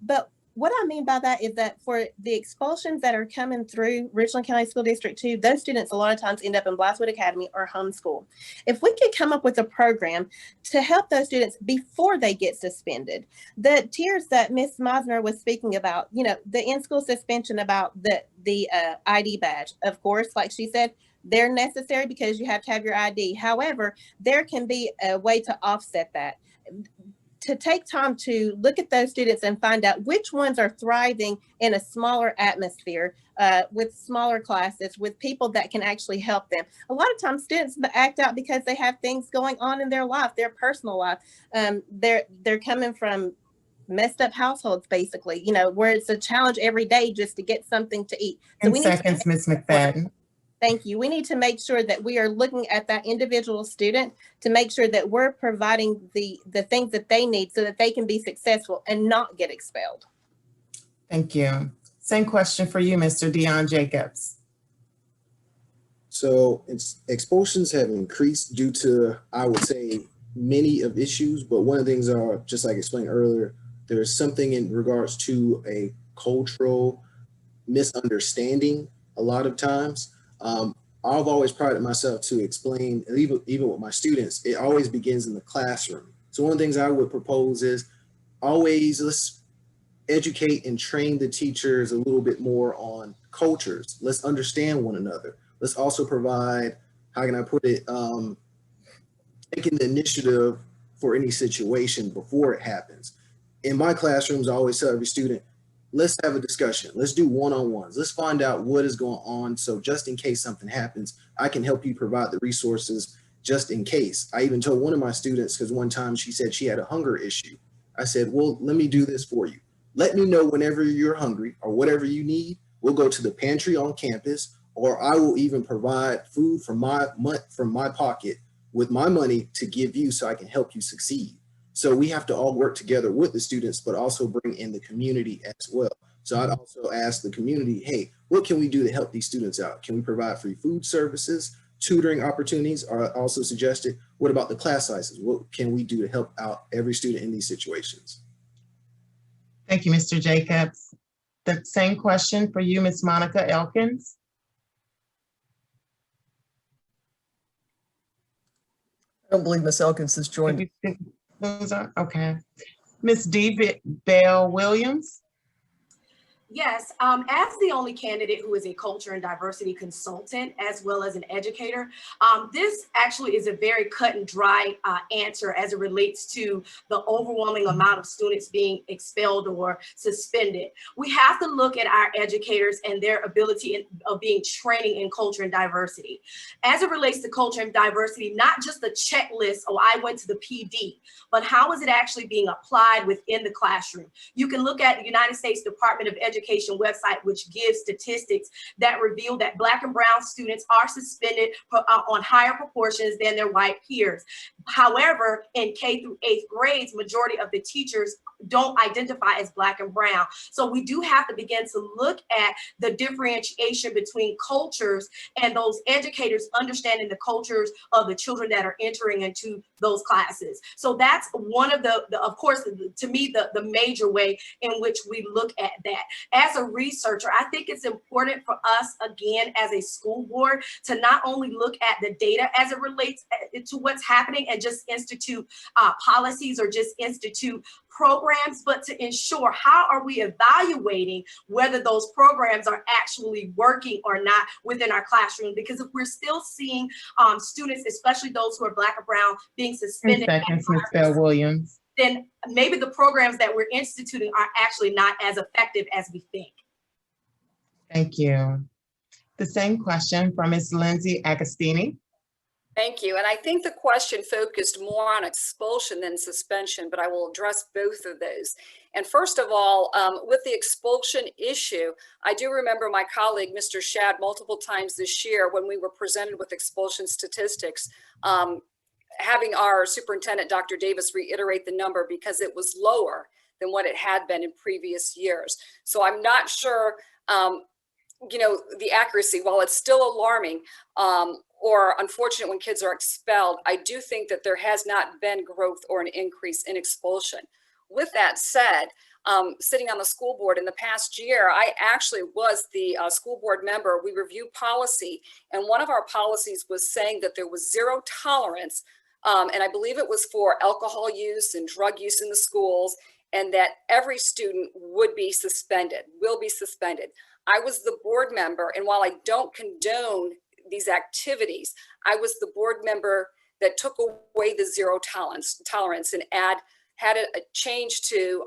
But what I mean by that is that for the expulsions that are coming through Richland County School District 2, those students a lot of times end up in Blythewood Academy or homeschool. If we could come up with a program to help those students before they get suspended, the tiers that Ms. Meisner was speaking about, the in-school suspension about the ID badge, of course, like she said, they're necessary because you have to have your ID. However, there can be a way to offset that, to take time to look at those students and find out which ones are thriving in a smaller atmosphere, with smaller classes, with people that can actually help them. A lot of times students act out because they have things going on in their life, their personal life. They're coming from messed up households, basically, you know, where it's a challenge every day just to get something to eat. So 10 we need to seconds, Ms. McFadden. Thank you. We need to make sure that we are looking at that individual student to make sure that we're providing the things that they need so that they can be successful and not get expelled. Thank you. Same question for you, Mr. Dion Jacobs. So expulsions have increased due to, I would say, many of issues, but one of the things are, just like I explained earlier, there's something in regards to a cultural misunderstanding a lot of times. I've always prided myself to explain, even with my students, it always begins in the classroom. So one of the things I would propose is always let's educate and train the teachers a little bit more on cultures. Let's understand one another. Let's also provide, how can I put it, taking the initiative for any situation before it happens. In my classrooms, I always tell every student, let's have a discussion. Let's do one-on-ones. Let's find out what is going on. So just in case something happens, I can help you provide the resources just in case. I even told one of my students, because one time she said she had a hunger issue. I said, well, let me do this for you. Let me know whenever you're hungry or whatever you need. We'll go to the pantry on campus, or I will even provide food from my pocket with my money to give you so I can help you succeed. So we have to all work together with the students, but also bring in the community as well. So I'd also ask the community, hey, what can we do to help these students out? Can we provide free food services, tutoring opportunities? Or I also suggested, what about the class sizes? What can we do to help out every student in these situations? Thank you, Mr. Jacobs. The same question for you, Ms. Monica Elkins. I don't believe Ms. Elkins has joined. Okay. Ms. D. Bell Williams. Yes, as the only candidate who is a culture and diversity consultant, as well as an educator, this actually is a very cut and dry answer as it relates to the overwhelming amount of students being expelled or suspended. We have to look at our educators and their ability of being training in culture and diversity. As it relates to culture and diversity, not just the checklist, oh, I went to the PD, but how is it actually being applied within the classroom? You can look at the United States Department of Education website, which gives statistics that reveal that Black and brown students are suspended on higher proportions than their white peers. However, in K through 8th grades, majority of the teachers don't identify as Black and brown. So we do have to begin to look at the differentiation between cultures and those educators understanding the cultures of the children that are entering into those classes. So that's one of of course, to me, the major way in which we look at that. As a researcher, I think it's important for us, again, as a school board, to not only look at the data as it relates to what's happening and just institute policies or just institute programs, but to ensure how are we evaluating whether those programs are actually working or not within our classroom. Because if we're still seeing students, especially those who are Black or brown, being suspended, 10 seconds, Ms. Bell Williams. Then maybe the programs that we're instituting are actually not as effective as we think. Thank you. The same question from Ms. Lindsay Agostini. Thank you. And I think the question focused more on expulsion than suspension, but I will address both of those. And first of all, with the expulsion issue, I do remember my colleague, Mr. Shad, multiple times this year when we were presented with expulsion statistics, having our superintendent, Dr. Davis, reiterate the number because it was lower than what it had been in previous years. So I'm not sure, the accuracy, while it's still alarming or unfortunate when kids are expelled, I do think that there has not been growth or an increase in expulsion. With that said, sitting on the school board in the past year, I actually was the school board member. We reviewed policy, and one of our policies was saying that there was zero tolerance, and I believe it was for alcohol use and drug use in the schools, and that every student would be suspended, will be suspended. I was the board member, and while I don't condone these activities, I was the board member that took away the zero tolerance and had a change to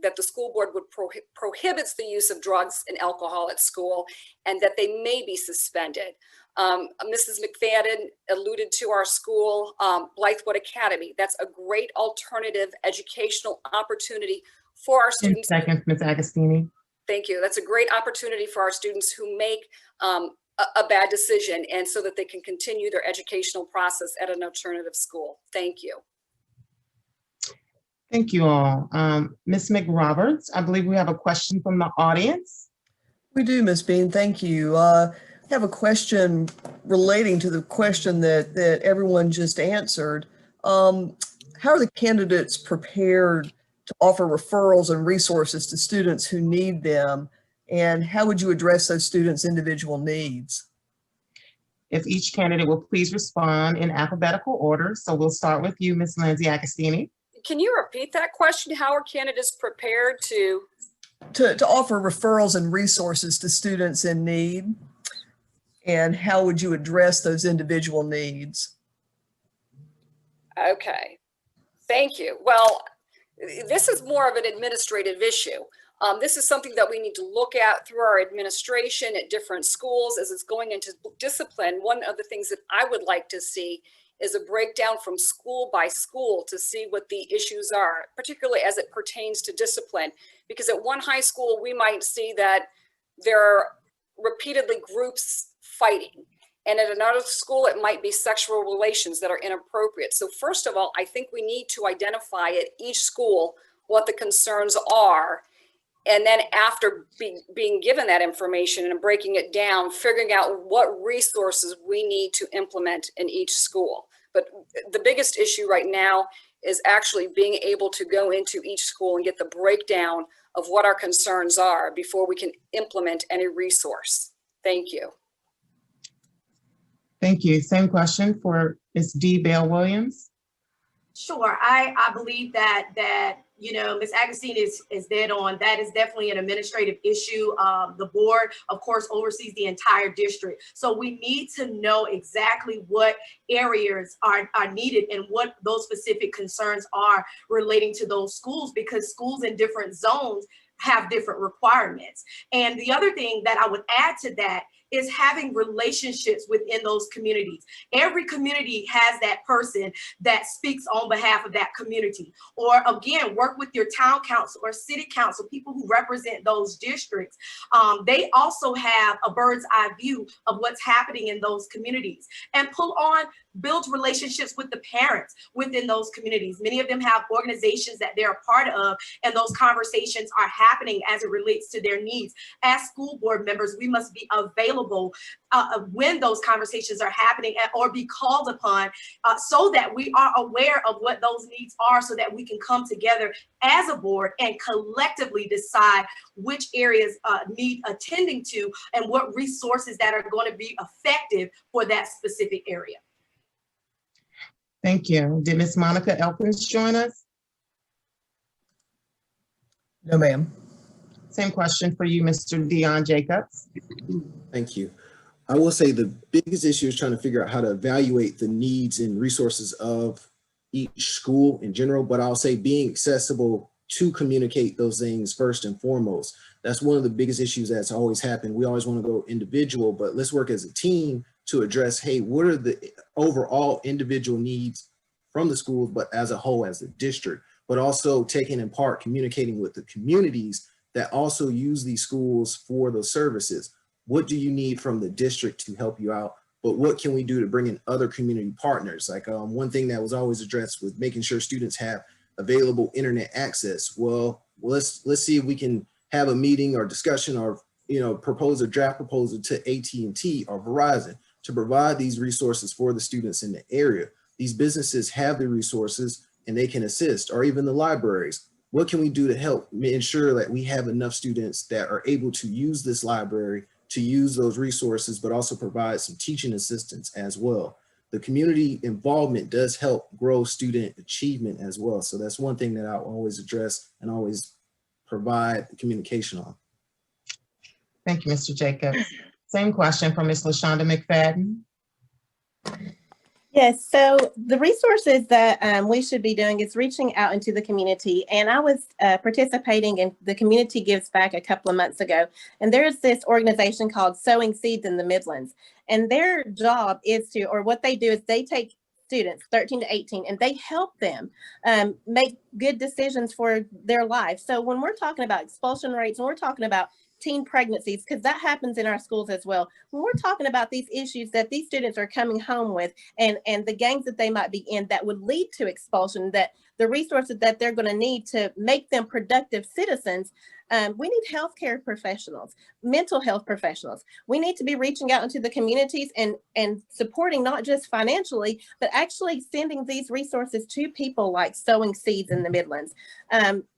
that the school board would prohibits the use of drugs and alcohol at school, and that they may be suspended. Mrs. McFadden alluded to our school, Blythewood Academy. That's a great alternative educational opportunity for our 10 students. seconds, Ms. Agostini. Thank you. That's a great opportunity for our students who make a bad decision, and so that they can continue their educational process at an alternative school. Thank you. Thank you all. Ms. McRoberts, I believe we have a question from the audience. We do, Ms. Bean, thank you. I have a question relating to the question that everyone just answered. How are the candidates prepared to offer referrals and resources to students who need them? And how would you address those students' individual needs? If each candidate will please respond in alphabetical order. So we'll start with you, Ms. Lindsay Agostini. Can you repeat that question? How are candidates prepared to offer referrals and resources to students in need? And how would you address those individual needs? Okay, thank you. Well, this is more of an administrative issue. This is something that we need to look at through our administration at different schools as it's going into discipline. One of the things that I would like to see is a breakdown from school by school to see what the issues are, particularly as it pertains to discipline. Because at one high school, we might see that there are repeatedly groups fighting. And at another school, it might be sexual relations that are inappropriate. So first of all, I think we need to identify at each school what the concerns are. And then after being given that information and breaking it down, figuring out what resources we need to implement in each school. But the biggest issue right now is actually being able to go into each school and get the breakdown of what our concerns are before we can implement any resource. Thank you. Thank you. Same question for Ms. D. Bell Williams. Sure, I believe that you know, Ms. Agostini is dead on. That is definitely an administrative issue. The board, of course, oversees the entire district. So we need to know exactly what areas are needed and what those specific concerns are relating to those schools, because schools in different zones have different requirements. And the other thing that I would add to that is having relationships within those communities. Every community has that person that speaks on behalf of that community. Or again, work with your town council or city council, people who represent those districts. They also have a bird's eye view of what's happening in those communities, and build relationships with the parents within those communities. Many of them have organizations that they're a part of, and those conversations are happening as it relates to their needs. As school board members, we must be available when those conversations are happening, or be called upon so that we are aware of what those needs are, so that we can come together as a board and collectively decide which areas need attending to and what resources that are going to be effective for that specific area. Thank you. Did Ms. Monica Elkins join us? No, ma'am. Same question for you, Mr. Dion Jacobs. Thank you. I will say the biggest issue is trying to figure out how to evaluate the needs and resources of each school in general, but I'll say being accessible to communicate those things first and foremost. That's one of the biggest issues that's always happened. We always want to go individual, but let's work as a team to address, hey, what are the overall individual needs from the schools, but as a whole, as a district, but also taking in part communicating with the communities that also use these schools for those services. What do you need from the district to help you out? But what can we do to bring in other community partners? Like one thing that was always addressed was making sure students have available internet access. Well, let's see if we can have a meeting or discussion, or propose a draft proposal to AT&T or Verizon to provide these resources for the students in the area. These businesses have the resources and they can assist, or even the libraries. What can we do to help ensure that we have enough students that are able to use this library, to use those resources, but also provide some teaching assistance as well? The community involvement does help grow student achievement as well. So that's one thing that I always address and always provide communication on. Thank you, Mr. Jacobs. Same question from Ms. LaShonda McFadden. Yes, so the resources that we should be doing is reaching out into the community. And I was participating in the Community Gives Back a couple of months ago. And there's this organization called Sowing Seeds in the Midlands. And their job is to, or what they do is they take students 13 to 18 and they help them make good decisions for their life. So when we're talking about expulsion rates, and we're talking about teen pregnancies, because that happens in our schools as well. When we're talking about these issues that these students are coming home with and the gangs that they might be in that would lead to expulsion, that the resources that they're going to need to make them productive citizens, we need healthcare professionals, mental health professionals. We need to be reaching out into the communities and supporting not just financially, but actually sending these resources to people like Sowing Seeds in the Midlands.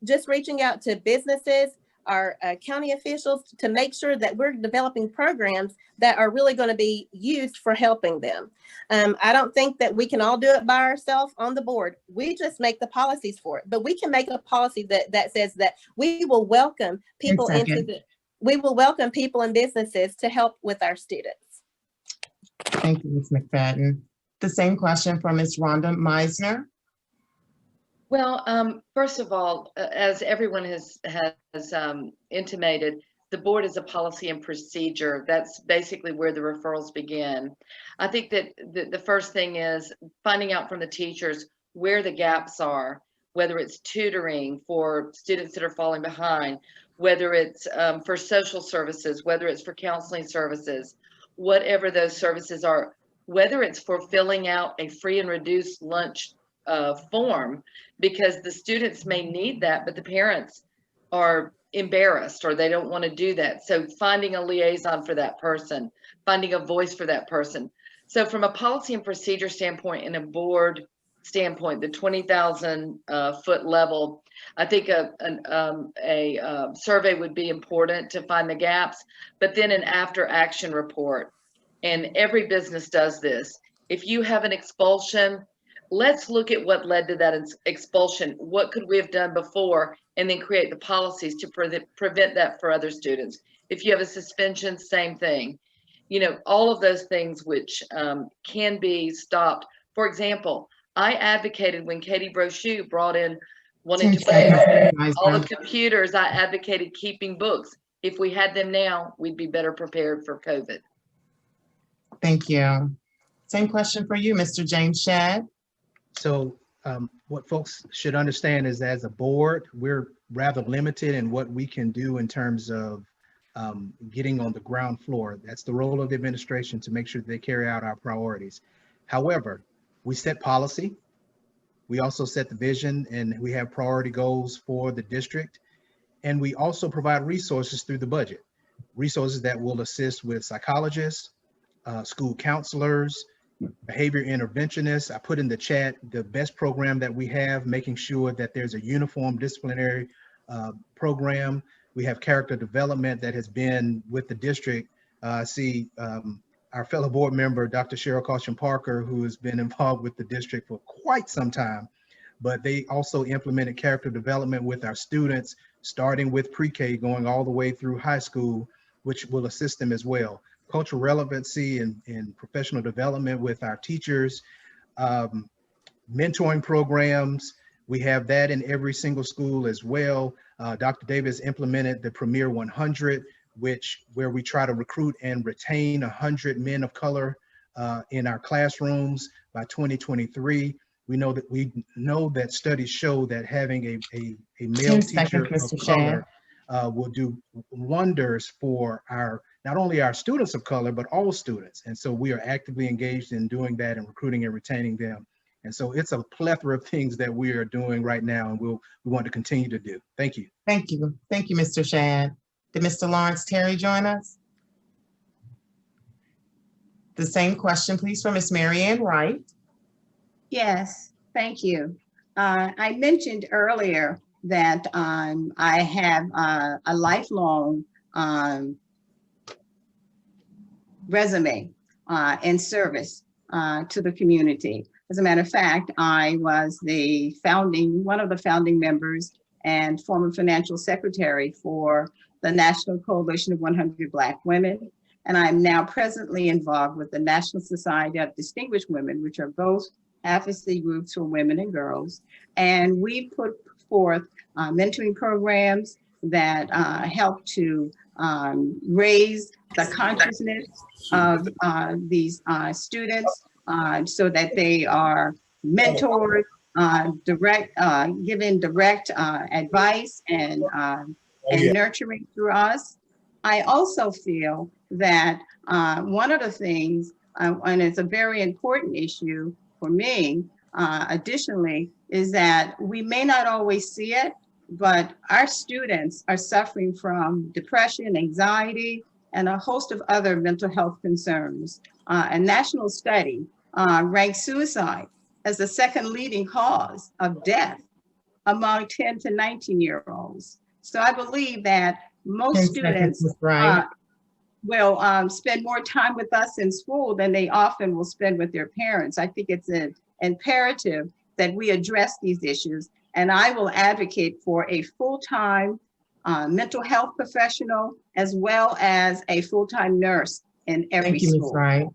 Just reaching out to businesses, our county officials, to make sure that we're developing programs that are really going to be used for helping them. I don't think that we can all do it by ourselves on the board. We just make the policies for it, but we can make a policy that says that we will welcome people we will welcome people and businesses to help with our students. Thank you, Ms. McFadden. The same question from Ms. Rhonda Meisner. Well, first of all, as everyone has intimated, the board is a policy and procedure. That's basically where the referrals begin. I think that the first thing is finding out from the teachers where the gaps are, whether it's tutoring for students that are falling behind, whether it's for social services, whether it's for counseling services, whatever those services are, whether it's for filling out a free and reduced lunch form, because the students may need that, but the parents are embarrassed or they don't want to do that. So finding a liaison for that person, finding a voice for that person. So from a policy and procedure standpoint and a board standpoint, the 20,000 foot level, I think a survey would be important to find the gaps, but then an after action report. And every business does this. If you have an expulsion, let's look at what led to that expulsion. What could we have done before? And then create the policies to prevent that for other students. If you have a suspension, same thing. You know, all of those things which can be stopped. For example, I advocated when Katie Brochu brought in wanting to put all the computers, I advocated keeping books. If we had them now, we'd be better prepared for COVID. Thank you. Same question for you, Mr. James Shad. So what folks should understand is, as a board, we're rather limited in what we can do in terms of getting on the ground floor. That's the role of the administration, to make sure they carry out our priorities. However, we set policy. We also set the vision, and we have priority goals for the district. And we also provide resources through the budget, resources that will assist with psychologists, school counselors, behavior interventionists. I put in the chat the best program that we have, making sure that there's a uniform disciplinary program. We have character development that has been with the district. I see our fellow board member, Dr. Cheryl Caution-Parker, who has been involved with the district for quite some time, but they also implemented character development with our students, starting with pre-K, going all the way through high school, which will assist them as well. Cultural relevancy and professional development with our teachers, mentoring programs. We have that in every single school as well. Dr. Davis implemented the Premier 100, where we try to recruit and retain 100 men of color in our classrooms by 2023. We know that studies show that having a male teacher of color will do wonders for not only our students of color, but all students. And so we are actively engaged in doing that and recruiting and retaining them. And so it's a plethora of things that we are doing right now, and we want to continue to do. Thank you. Thank you. Thank you, Mr. Shad. Did Mr. Lawrence Terry join us? The same question, please, for Ms. Marianne Wright. Yes, thank you. I mentioned earlier that I have a lifelong resume and service to the community. As a matter of fact, I was one of the founding members and former financial secretary for the National Coalition of 100 Black Women. and I'm now presently involved with the National Society of Distinguished Women, which are both advocacy groups for women and girls. And we put forth mentoring programs that help to raise the consciousness of these students so that they are mentored, given direct advice and nurturing through us. I also feel that one of the things, and it's a very important issue for me, additionally, is that we may not always see it, but our students are suffering from depression, anxiety, and a host of other mental health concerns. A national study ranks suicide as the second leading cause of death among 10 to 19-year-olds. So I believe that most students will spend more time with us in school than they often will spend with their parents. I think it's an imperative that we address these issues, and I will advocate for a full-time mental health professional as well as a full-time nurse in every school. Thank you, Ms. Wright.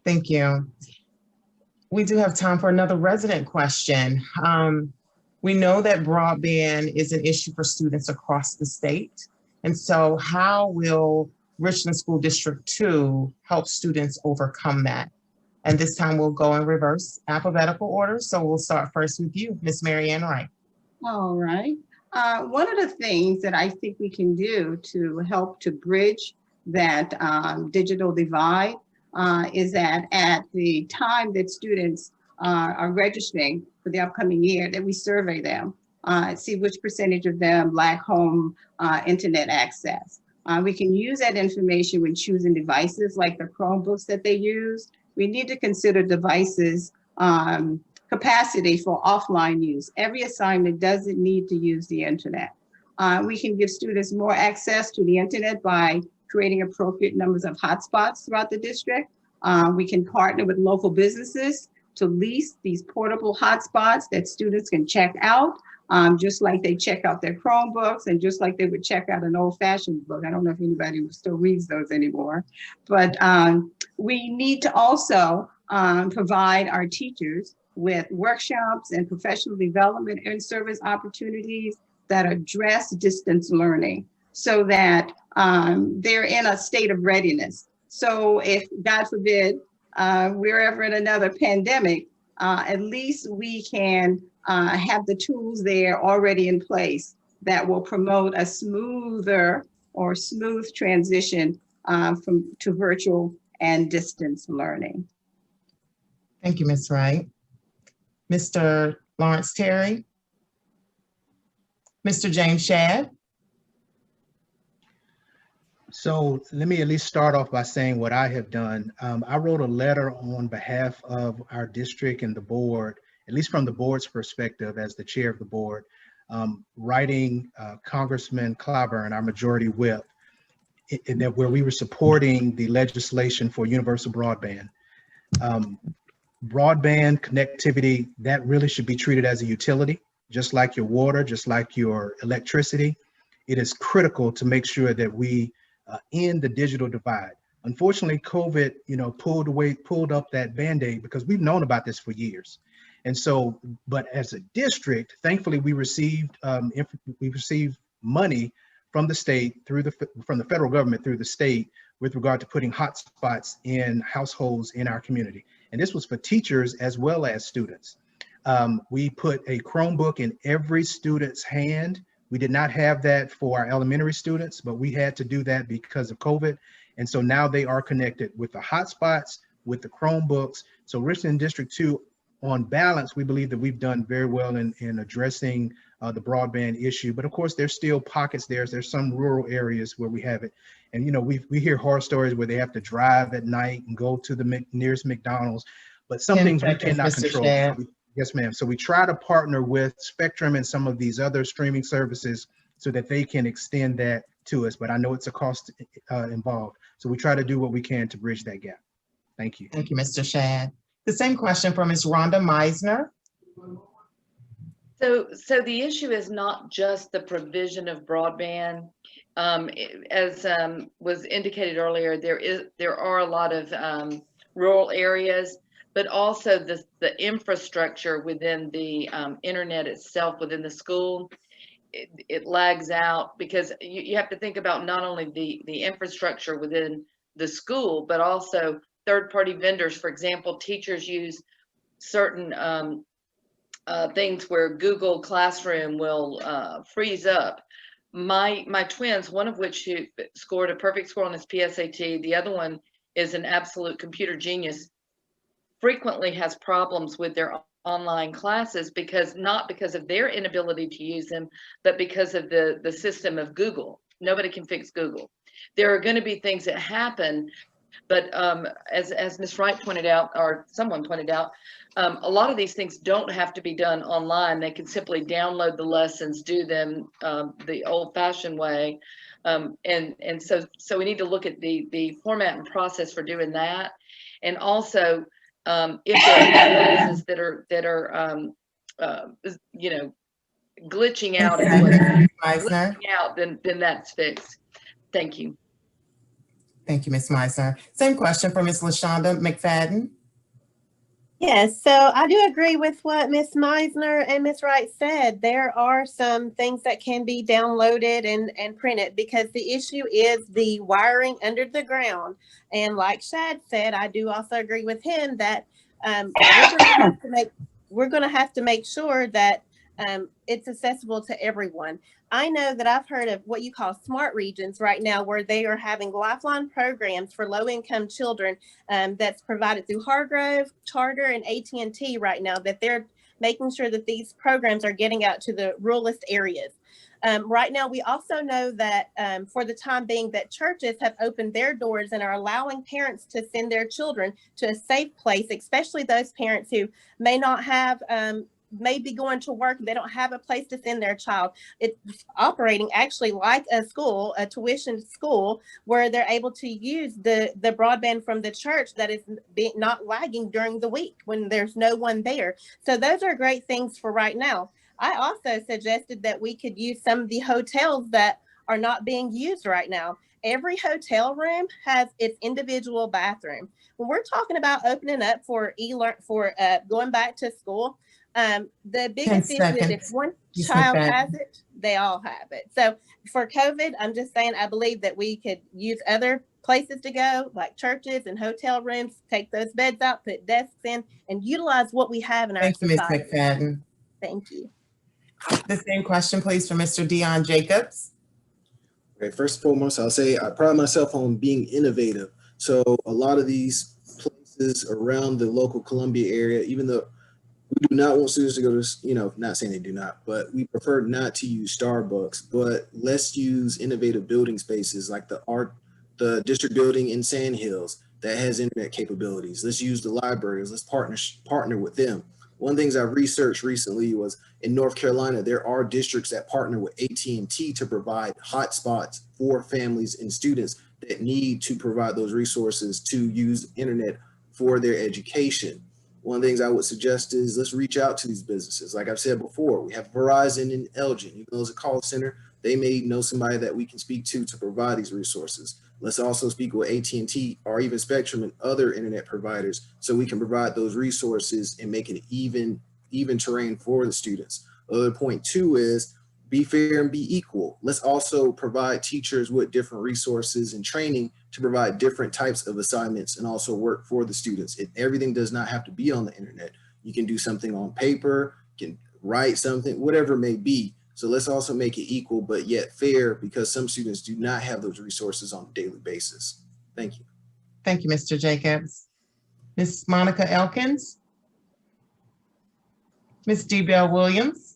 Thank you. We do have time for another resident question. We know that broadband is an issue for students across the state. And so how will Richland School District 2 help students overcome that? And this time we'll go in reverse alphabetical order. So we'll start first with you, Ms. Marianne Wright. All right. One of the things that I think we can do to help to bridge that digital divide is that at the time that students are registering for the upcoming year, that we survey them, see which percentage of them lack home internet access. We can use that information when choosing devices like the Chromebooks that they use. We need to consider devices capacity for offline use. Every assignment doesn't need to use the internet. We can give students more access to the internet by creating appropriate numbers of hotspots throughout the district. We can partner with local businesses to lease these portable hotspots that students can check out, just like they check out their Chromebooks and just like they would check out an old-fashioned book. I don't know if anybody still reads those anymore, but we need to also provide our teachers with workshops and professional development and service opportunities that address distance learning so that they're in a state of readiness. So if, God forbid, we're ever in another pandemic, at least we can have the tools there already in place that will promote a smoother or smooth transition to virtual and distance learning. Thank you, Ms. Wright. Mr. Lawrence Terry. Mr. James Shad. So let me at least start off by saying what I have done. I wrote a letter on behalf of our district and the board, at least from the board's perspective as the chair of the board, writing Congressman Clyburn, our majority whip, where we were supporting the legislation for universal broadband. Broadband connectivity, that really should be treated as a utility, just like your water, just like your electricity. It is critical to make sure that we end the digital divide. Unfortunately, COVID, pulled up that Band-Aid because we've known about this for years. And so, but as a district, thankfully, we received money from the state from the federal government through the state with regard to putting hotspots in households in our community. And this was for teachers as well as students. We put a Chromebook in every student's hand. We did not have that for our elementary students, but we had to do that because of COVID. And so now they are connected with the hotspots, with the Chromebooks. So Richland District 2, on balance, we believe that we've done very well in addressing the broadband issue. But of course, there's still pockets there. There's some rural areas where we have it. And we hear horror stories where they have to drive at night and go to the nearest McDonald's, but some things we cannot control. Yes, ma'am. So we try to partner with Spectrum and some of these other streaming services so that they can extend that to us. But I know it's a cost involved. So we try to do what we can to bridge that gap. Thank you. Thank you, Mr. Shad. The same question from Ms. Rhonda Meisner. So the issue is not just the provision of broadband, As was indicated earlier, there are a lot of rural areas, but also the infrastructure within the internet itself within the school, it lags out, because you have to think about not only the infrastructure within the school, but also third-party vendors. For example, teachers use certain things where Google Classroom will freeze up. My twins, one of which who scored a perfect score on his PSAT, the other one is an absolute computer genius, frequently has problems with their online classes, not because of their inability to use them, but because of the system of Google. Nobody can fix Google. There are going to be things that happen, but as Ms. Wright pointed out, or someone pointed out, a lot of these things don't have to be done online. They can simply download the lessons, do them the old-fashioned way, and so we need to look at the format and process for doing that, and also if there are places that are you know, glitching out, then that's fixed. Thank you. Thank you, Ms. Meisner. Same question for Ms. LaShonda McFadden. Yes, so I do agree with what Ms. Meisner and Ms. Wright said. There are some things that can be downloaded and printed, because the issue is the wiring under the ground. And like Shad said, I do also agree with him that we're going to have to make sure that it's accessible to everyone. I know that I've heard of what you call smart regions right now, where they are having lifeline programs for low-income children that's provided through Hargrove, Charter, and AT&T right now, that they're making sure that these programs are getting out to the ruralist areas. Right now, we also know that for the time being, that churches have opened their doors and are allowing parents to send their children to a safe place, especially those parents who may not have may be going to work, they don't have a place to send their child. It's operating actually like a school, a tuition school, where they're able to use the broadband from the church that is not lagging during the week when there's no one there. So those are great things for right now. I also suggested that we could use some of the hotels that are not being used right now. Every hotel room has its individual bathroom. When we're talking about opening up for going back to school, the biggest issue is if one child has it, they all have it. So for COVID, I'm just saying, I believe that we could use other places to go, like churches and hotel rooms, take those beds out, put desks in, and utilize what we have in our society. Thank you, Ms. McFadden. Thank you. The same question, please, for Mr. Dion Jacobs. Okay, first and foremost, I'll say I pride myself on being innovative. So a lot of these places around the local Columbia area, even though we do not want students to go to, not saying they do not, but we prefer not to use Starbucks, but let's use innovative building spaces like the district building in Sand Hills that has internet capabilities. Let's use the libraries, let's partner with them. One of the things I researched recently was in North Carolina, there are districts that partner with AT&T to provide hotspots for families and students that need to provide those resources to use internet for their education. One of the things I would suggest is let's reach out to these businesses. Like I've said before, we have Verizon and Elgin. Even though it's a call center, they may know somebody that we can speak to provide these resources. Let's also speak with AT&T or even Spectrum and other internet providers so we can provide those resources and make it even terrain for the students. Other point two is be fair and be equal. Let's also provide teachers with different resources and training to provide different types of assignments and also work for the students. Everything does not have to be on the internet. You can do something on paper, you can write something, whatever it may be. So let's also make it equal, but yet fair, because some students do not have those resources on a daily basis. Thank you. Thank you, Mr. Jacobs. Ms. Monica Elkins. Ms. D-Bell Williams.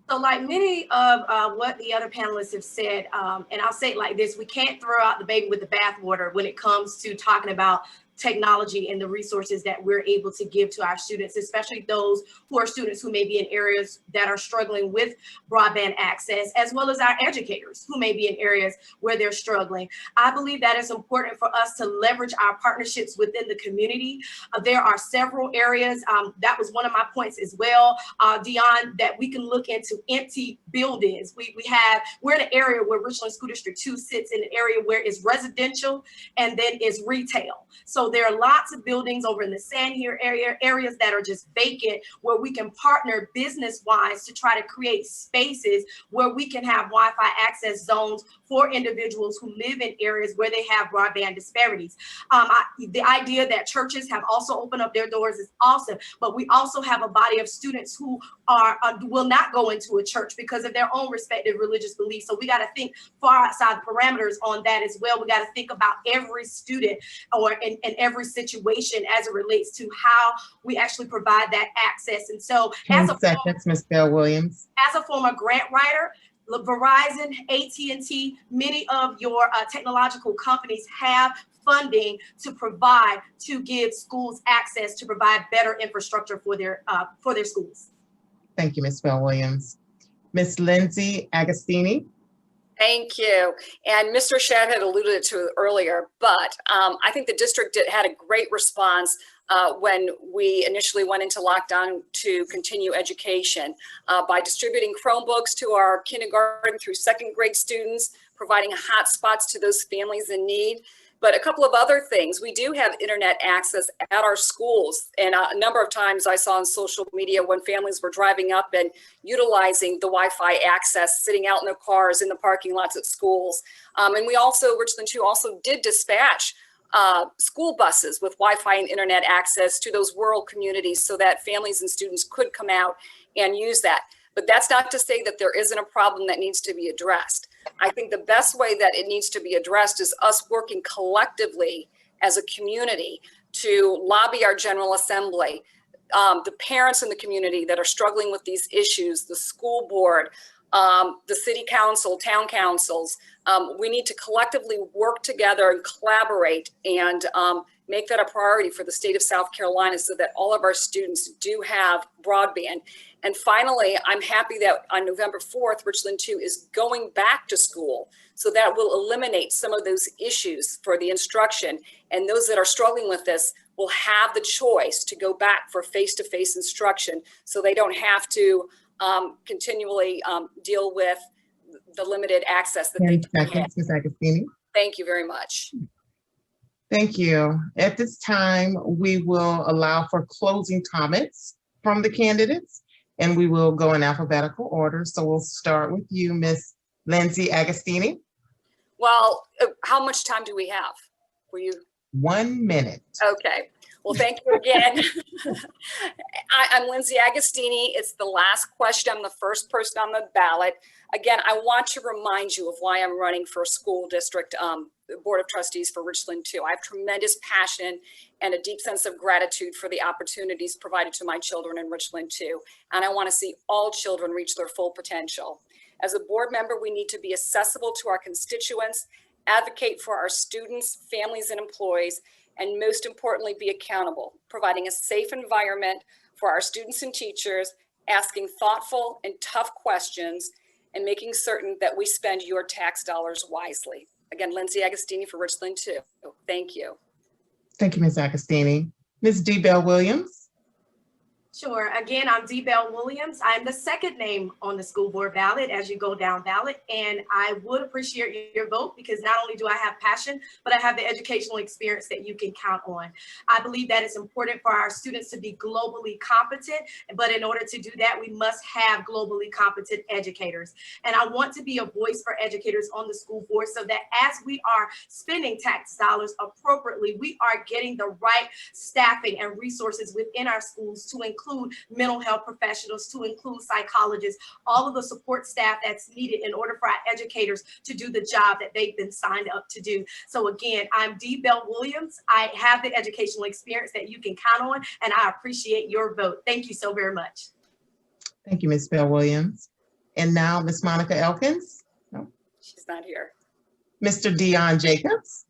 So like many of what the other panelists have said, and I'll say it like this, we can't throw out the baby with the bathwater when it comes to talking about technology and the resources that we're able to give to our students, especially those who are students who may be in areas that are struggling with broadband access, as well as our educators who may be in areas where they're struggling. I believe that it's important for us to leverage our partnerships within the community. There are several areas, that was one of my points as well, Dion, that we can look into empty buildings. We're in an area where Richland School District 2 sits in an area where it's residential and then it's retail. So there are lots of buildings over in the Sandhill area, areas that are just vacant, where we can partner business-wise to try to create spaces where we can have Wi-Fi access zones for individuals who live in areas where they have broadband disparities. The idea that churches have also opened up their doors is awesome, but we also have a body of students who will not go into a church because of their own respective religious beliefs. So we got to think far outside the parameters on that as well. We got to think about every student or in every situation as it relates to how we actually provide that access. And so 10 seconds, Ms. Bell Williams. As a former grant writer, Verizon, AT&T, many of your technological companies have funding to provide, to give schools access to provide better infrastructure for their schools. Thank you, Ms. Bell Williams. Ms. Lindsay Agostini. Thank you. And Mr. Shad had alluded to it earlier, but I think the district had a great response when we initially went into lockdown to continue education by distributing Chromebooks to our kindergarten through second grade students, providing hotspots to those families in need. But a couple of other things, we do have internet access at our schools. And a number of times I saw on social media when families were driving up and utilizing the Wi-Fi access, sitting out in their cars in the parking lots at schools. And we also, Richland 2 also did dispatch school buses with Wi-Fi and internet access to those rural communities so that families and students could come out and use that. But that's not to say that there isn't a problem that needs to be addressed. I think the best way that it needs to be addressed is us working collectively as a community to lobby our General Assembly, the parents in the community that are struggling with these issues, the school board, the city council, town councils. We need to collectively work together and collaborate and make that a priority for the state of South Carolina so that all of our students do have broadband. And finally, I'm happy that on November 4th, Richland 2 is going back to school. So that will eliminate some of those issues for the instruction. And those that are struggling with this will have the choice to go back for face-to-face instruction so they don't have to continually deal with the limited access that they have. Ms. Agostini. Thank you very much. Thank you. At this time, we will allow for closing comments from the candidates, and we will go in alphabetical order. So we'll start with you, Ms. Lindsay Agostini. Well, how much time do we have? Were you? 1 minute. Okay. Well, thank you again. I'm Lindsay Agostini. It's the last question. I'm the first person on the ballot. Again, I want to remind you of why I'm running for school district board of trustees for Richland 2. I have tremendous passion and a deep sense of gratitude for the opportunities provided to my children in Richland 2. And I want to see all children reach their full potential. As a board member, we need to be accessible to our constituents, advocate for our students, families, and employees, and most importantly, be accountable, providing a safe environment for our students and teachers, asking thoughtful and tough questions, and making certain that we spend your tax dollars wisely. Again, Lindsay Agostini for Richland 2. Thank you. Thank you, Ms. Agostini. Ms. D. Bell Williams. Sure. Again, I'm D. Bell Williams. I'm the second name on the school board ballot as you go down ballot. And I would appreciate your vote because not only do I have passion, but I have the educational experience that you can count on. I believe that it's important for our students to be globally competent. But in order to do that, we must have globally competent educators. And I want to be a voice for educators on the school board so that as we are spending tax dollars appropriately, we are getting the right staffing and resources within our schools to include mental health professionals, to include psychologists, all of the support staff that's needed in order for our educators to do the job that they've been signed up to do. So again, I'm D. Bell Williams. I have the educational experience that you can count on, and I appreciate your vote. Thank you so very much. Thank you, Ms. Bell Williams. And now Ms. Monica Elkins. No. She's not here. Mr. Dion Jacobs.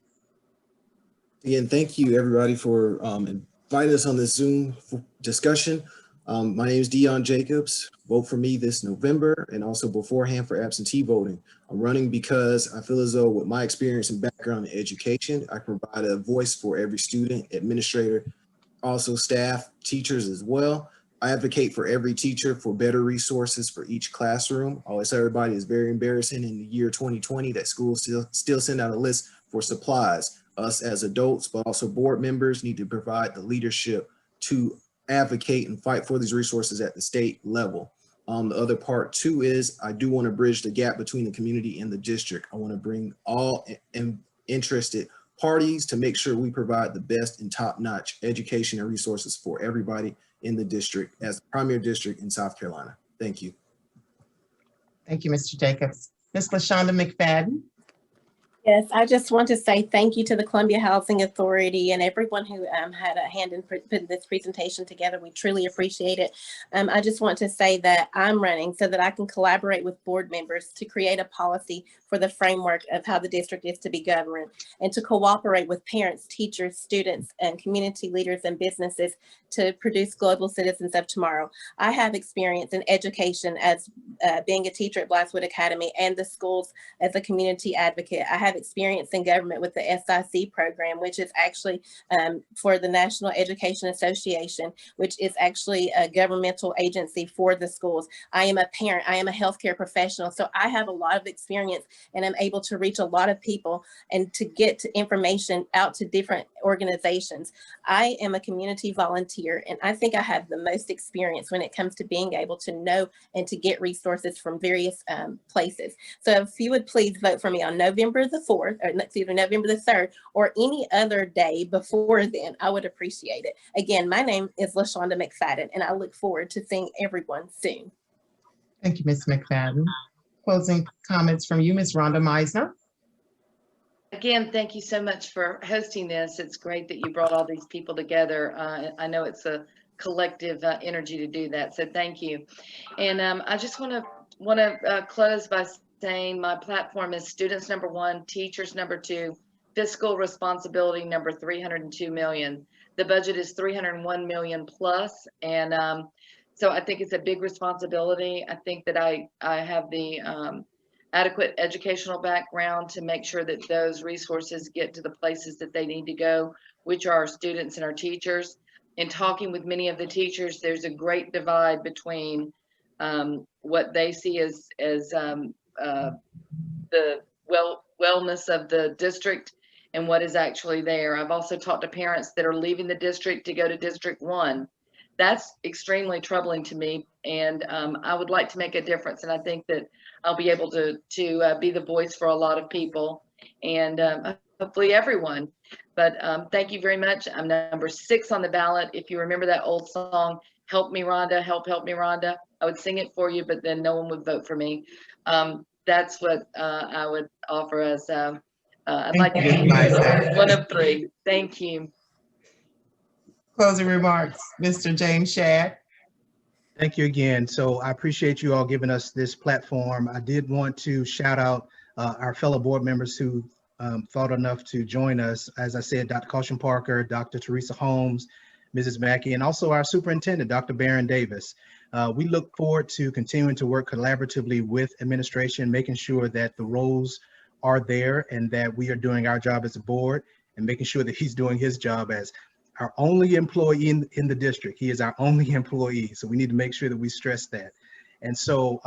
Again, thank you everybody for inviting us on this Zoom discussion. My name is Dion Jacobs. Vote for me this November and also beforehand for absentee voting. I'm running because I feel as though with my experience and background in education, I can provide a voice for every student, administrator, also staff, teachers as well. I advocate for every teacher for better resources for each classroom. I always tell everybody it's very embarrassing in the year 2020 that schools still send out a list for supplies. Us as adults, but also board members need to provide the leadership to advocate and fight for these resources at the state level. The other part too is I do want to bridge the gap between the community and the district. I want to bring all interested parties to make sure we provide the best and top-notch education and resources for everybody in the district as the premier district in South Carolina. Thank you. Thank you, Mr. Jacobs. Ms. LaShonda McFadden. Yes, I just want to say thank you to the Columbia Housing Authority and everyone who had a hand in putting this presentation together. We truly appreciate it. I just want to say that I'm running so that I can collaborate with board members to create a policy for the framework of how the district is to be governed and to cooperate with parents, teachers, students, and community leaders and businesses to produce global citizens of tomorrow. I have experience in education as being a teacher at Blythewood Academy and the schools as a community advocate. I have experience in government with the SIC program, which is actually for the National Education Association, which is actually a governmental agency for the schools. I am a parent, I am a healthcare professional, so I have a lot of experience and I'm able to reach a lot of people and to get information out to different organizations. I am a community volunteer and I think I have the most experience when it comes to being able to know and to get resources from various places. So if you would please vote for me on November the 4th, or excuse me, November the 3rd, or any other day before then, I would appreciate it. Again, my name is LaShonda McFadden and I look forward to seeing everyone soon. Thank you, Ms. McFadden. Closing comments from you, Ms. Rhonda Meisner. Again, thank you so much for hosting this. It's great that you brought all these people together. I know it's a collective energy to do that, so thank you. And I just want to close by saying my platform is students number 1, teachers number 2, fiscal responsibility number 302 million. The budget is 301 million plus, and so I think it's a big responsibility. I think that I have the adequate educational background to make sure that those resources get to the places that they need to go, which are our students and our teachers. In talking with many of the teachers, there's a great divide between what they see as the wellness of the district and what is actually there. I've also talked to parents that are leaving the district to go to District 1. That's extremely troubling to me, and I would like to make a difference, and I think that I'll be able to be the voice for a lot of people, and hopefully everyone. But thank you very much. I'm number 6 on the ballot. If you remember that old song, Help Me Rhonda, help me Rhonda, I would sing it for you, but then no one would vote for me. That's what I would offer as I'd like to be one of 3. Thank you. Closing remarks, Mr. James Shad. Thank you again. So I appreciate you all giving us this platform. I did want to shout out our fellow board members who thought enough to join us. As I said, Dr. Caution Parker, Dr. Teresa Holmes, Mrs. Mackey, and also our superintendent, Dr. Baron Davis. We look forward to continuing to work collaboratively with administration, making sure that the roles are there and that we are doing our job as a board and making sure that he's doing his job as our only employee in the district. He is our only employee. So we need to make sure that we stress that. And so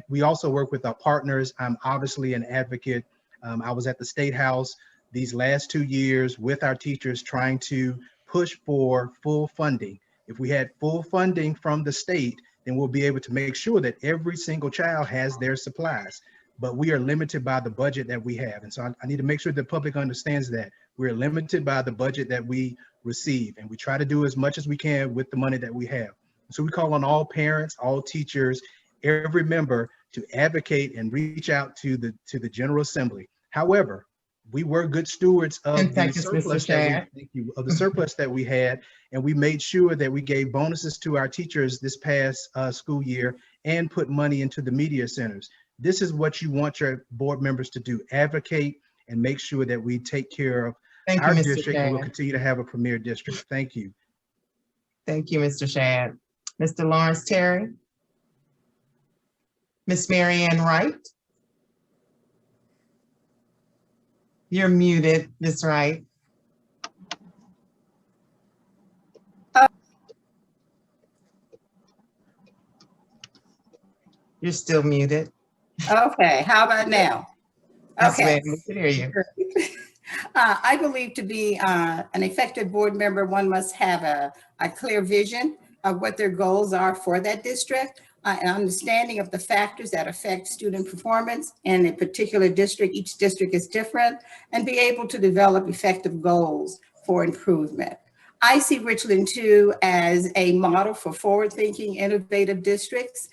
we also work with our partners. I'm obviously an advocate. I was at the State House these last 2 years with our teachers trying to push for full funding. If we had full funding from the state, then we'll be able to make sure that every single child has their supplies. But we are limited by the budget that we have. And so I need to make sure the public understands that we're limited by the budget that we receive. And we try to do as much as we can with the money that we have. So we call on all parents, all teachers, every member to advocate and reach out to the General Assembly. However, we were good stewards of the surplus that we had, and we made sure that we gave bonuses to our teachers this past school year and put money into the media centers. This is what you want your board members to do: advocate and make sure that we take care of Thank you, our Mr. district, and we'll Shad. continue to have a premier district. Thank you. Thank you, Mr. Shad. Mr. Lawrence Terry. Miss Marianne Wright. You're muted, Miss Wright. You're still muted. Okay, how about now? Yes, Okay. ma'am, we can hear you. I believe to be an effective board member, one must have a clear vision of what their goals are for that district, an understanding of the factors that affect student performance in a particular district. Each district is different, and be able to develop effective goals for improvement. I see Richland too as a model for forward-thinking, innovative districts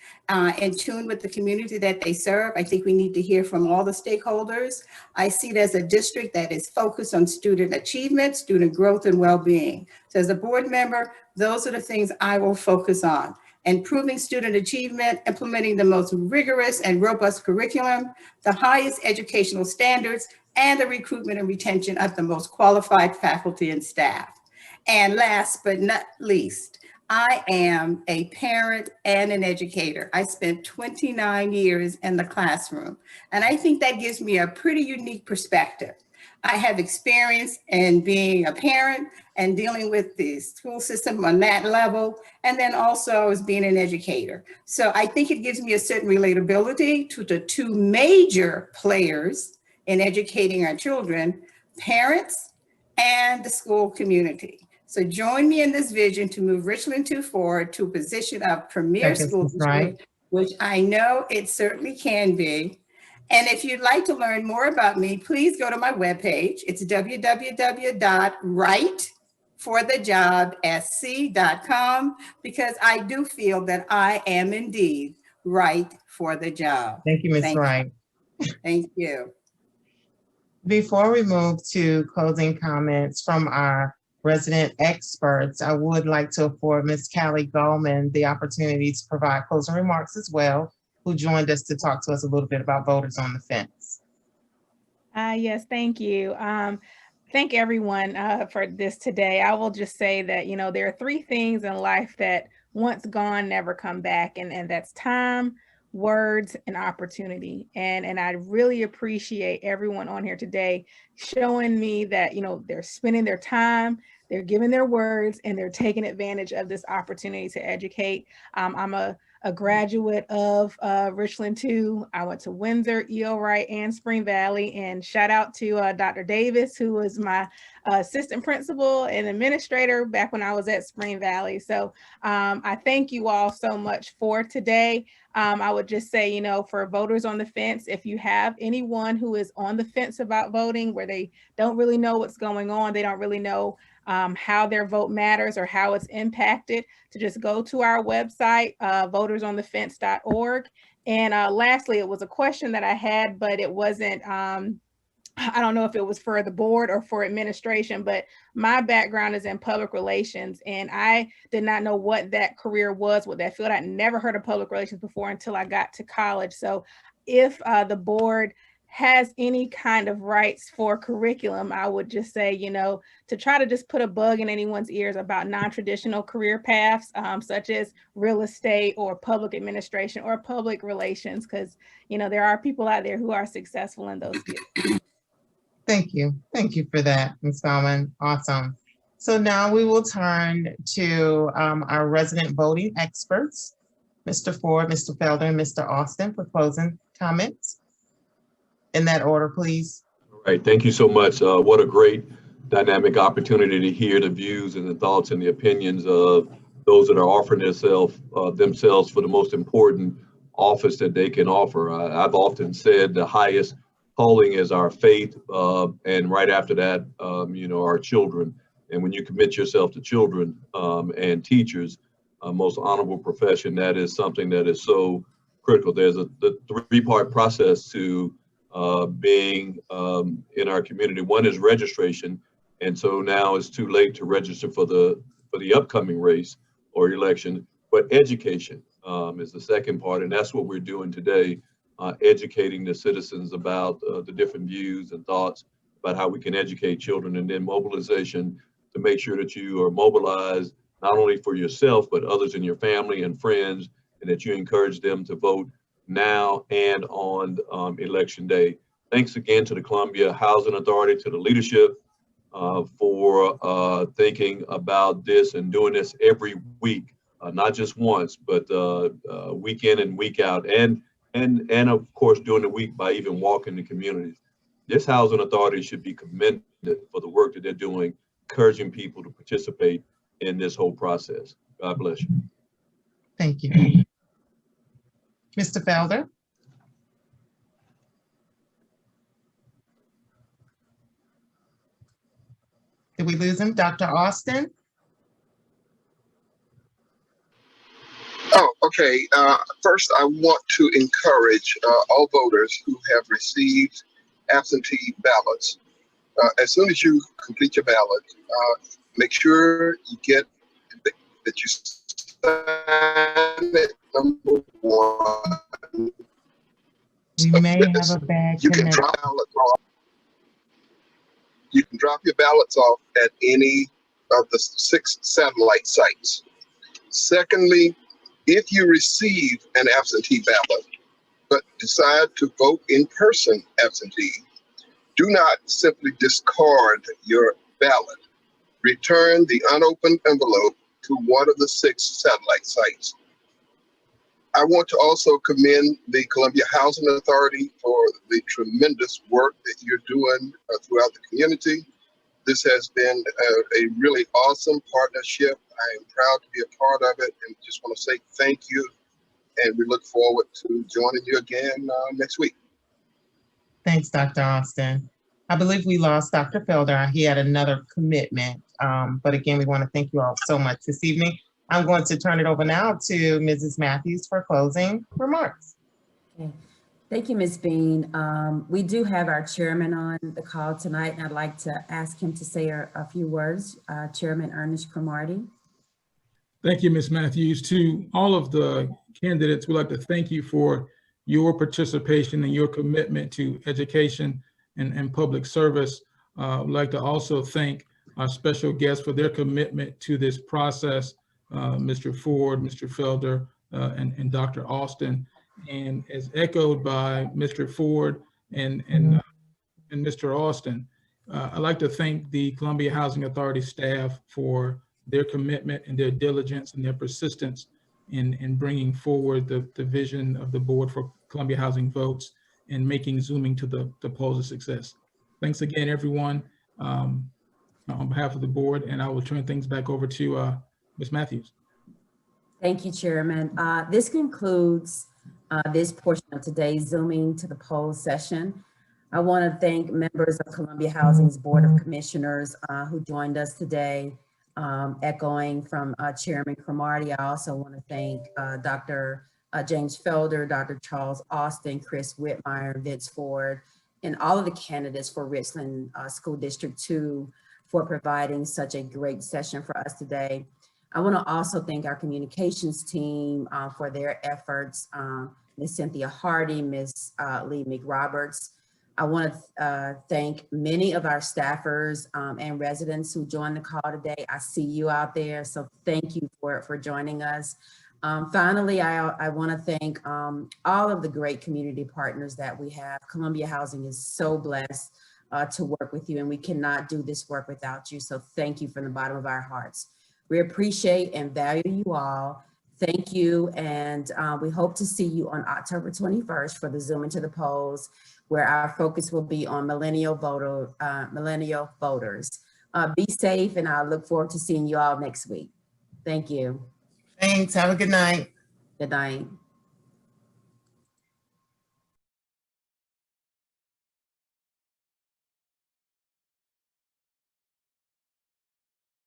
in tune with the community that they serve. I think we need to hear from all the stakeholders. I see it as a district that is focused on student achievement, student growth, and well-being. So as a board member, those are the things I will focus on. Improving student achievement, implementing the most rigorous and robust curriculum, the highest educational standards, and the recruitment and retention of the most qualified faculty and staff. And last but not least, I am a parent and an educator. I spent 29 years in the classroom, and I think that gives me a pretty unique perspective. I have experience in being a parent and dealing with the school system on that level, and then also as being an educator. So I think it gives me a certain relatability to the two major players in educating our children, parents and the school community. So join me in this vision to move Richland 2 forward to a position of premier school district, which I know it certainly can be. And if you'd like to learn more about me, please go to my webpage. It's www.wrightforthejobsc.com, because I do feel that I am indeed right for the job. Thank you, Ms. Wright. Thank you. Before we move to closing comments from our resident experts, I would like to afford Ms. Callie Goldman the opportunity to provide closing remarks as well, who joined us to talk to us a little bit about voters on the fence. Yes, thank you. Thank everyone for this today. I will just say that, you know, there are three things in life that once gone, never come back. And that's time, words, and opportunity. And I really appreciate everyone on here today showing me that, you know, they're spending their time, they're giving their words, and they're taking advantage of this opportunity to educate. I'm a graduate of Richland 2. I went to Windsor, E.O. Wright, and Spring Valley. And shout out to Dr. Davis, who was my assistant principal and administrator back when I was at Spring Valley. So I thank you all so much for today. I would just say, you know, for voters on the fence, if you have anyone who is on the fence about voting, where they don't really know what's going on, they don't really know how their vote matters or how it's impacted, to just go to our website, votersonthefence.org. And lastly, it was a question that I had, but it wasn't, I don't know if it was for the board or for administration, but my background is in public relations, and I did not know what that career was, what that field. I'd never heard of public relations before until I got to college. So if the board has any kind of rights for curriculum, I would just say, you know, to try to just put a bug in anyone's ears about non-traditional career paths, such as real estate or public administration or public relations, because, you know, there are people out there who are successful in those fields. Thank you. Thank you for that, Ms. Bowman. Awesome. So now we will turn to our resident voting experts, Mr. Ford, Mr. Felder, and Mr. Austin, for closing comments. In that order, please. All right, thank you so much. What a great dynamic opportunity to hear the views and the thoughts and the opinions of those that are offering themselves for the most important office that they can offer. I've often said the highest calling is our faith, and right after that, you know, our children. And when you commit yourself to children and teachers, most honorable profession, that is something that is so critical. There's the three-part process to being in our community. One is registration, and so now it's too late to register for the upcoming race or election. But education is the second part, and that's what we're doing today, educating the citizens about the different views and thoughts about how we can educate children, and then mobilization to make sure that you are mobilized not only for yourself, but others in your family and friends, and that you encourage them to vote now and on election day. Thanks again to the Columbia Housing Authority, to the leadership for thinking about this and doing this every week, not just once, but week in and week out, and of course during the week by even walking the communities. This housing authority should be commended for the work that they're doing, encouraging people to participate in this whole process. God bless you. Thank you. Mr. Felder? Did we lose him? Dr. Austin? Oh, okay. First, I want to encourage all voters who have received absentee ballots. As soon as you complete your ballot, make sure you get that you sign it, number one. We may have a bad You can drop ballots off. You can drop your ballots off at any of the 6 satellite sites. Secondly, if you receive an absentee ballot, but decide to vote in person absentee, do not simply discard your ballot. Return the unopened envelope to one of the 6 satellite sites. I want to also commend the Columbia Housing Authority for the tremendous work that you're doing throughout the community. This has been a really awesome partnership. I am proud to be a part of it, and just want to say thank you. And we look forward to joining you again next week. Thanks, Dr. Austin. I believe we lost Dr. Felder. He had another commitment. But again, we want to thank you all so much this evening. I'm going to turn it over now to Mrs. Matthews for closing remarks. Okay. Thank you, Ms. Bean. We do have our chairman on the call tonight, and I'd like to ask him to say a few words. Chairman Ernest Cromartie. Thank you, Ms. Matthews. To all of the candidates, we'd like to thank you for your participation and your commitment to education and public service. We'd like to also thank our special guests for their commitment to this process, Mr. Ford, Mr. Felder, and Dr. Austin. And as echoed by Mr. Ford and Mr. Austin, I'd like to thank the Columbia Housing Authority staff for their commitment and their diligence and their persistence in bringing forward the vision of the Board for Columbia Housing Votes and making Zooming to the polls a success. Thanks again, everyone, on behalf of the board, and I will turn things back over to Ms. Matthews. Thank you, Chairman. This concludes this portion of today's Zooming to the polls session. I want to thank members of Columbia Housing's Board of Commissioners who joined us today. Echoing from Chairman Cromartie, I also want to thank Dr. James Felder, Dr. Charles Austin, Chris Whitmire, Vince Ford, and all of the candidates for Richland School District 2 for providing such a great session for us today. I want to also thank our communications team for their efforts, Ms. Cynthia Hardy, Ms. Lee McRoberts. I want to thank many of our staffers and residents who joined the call today. I see you out there, so thank you for joining us. Finally, I want to thank all of the great community partners that we have. Columbia Housing is so blessed to work with you, and we cannot do this work without you, so thank you from the bottom of our hearts. We appreciate and value you all. Thank you, and we hope to see you on October 21st for the Zoom into the polls, where our focus will be on millennial voters. Be safe, and I look forward to seeing you all next week. Thank you. Thanks. Have a good night. Good night.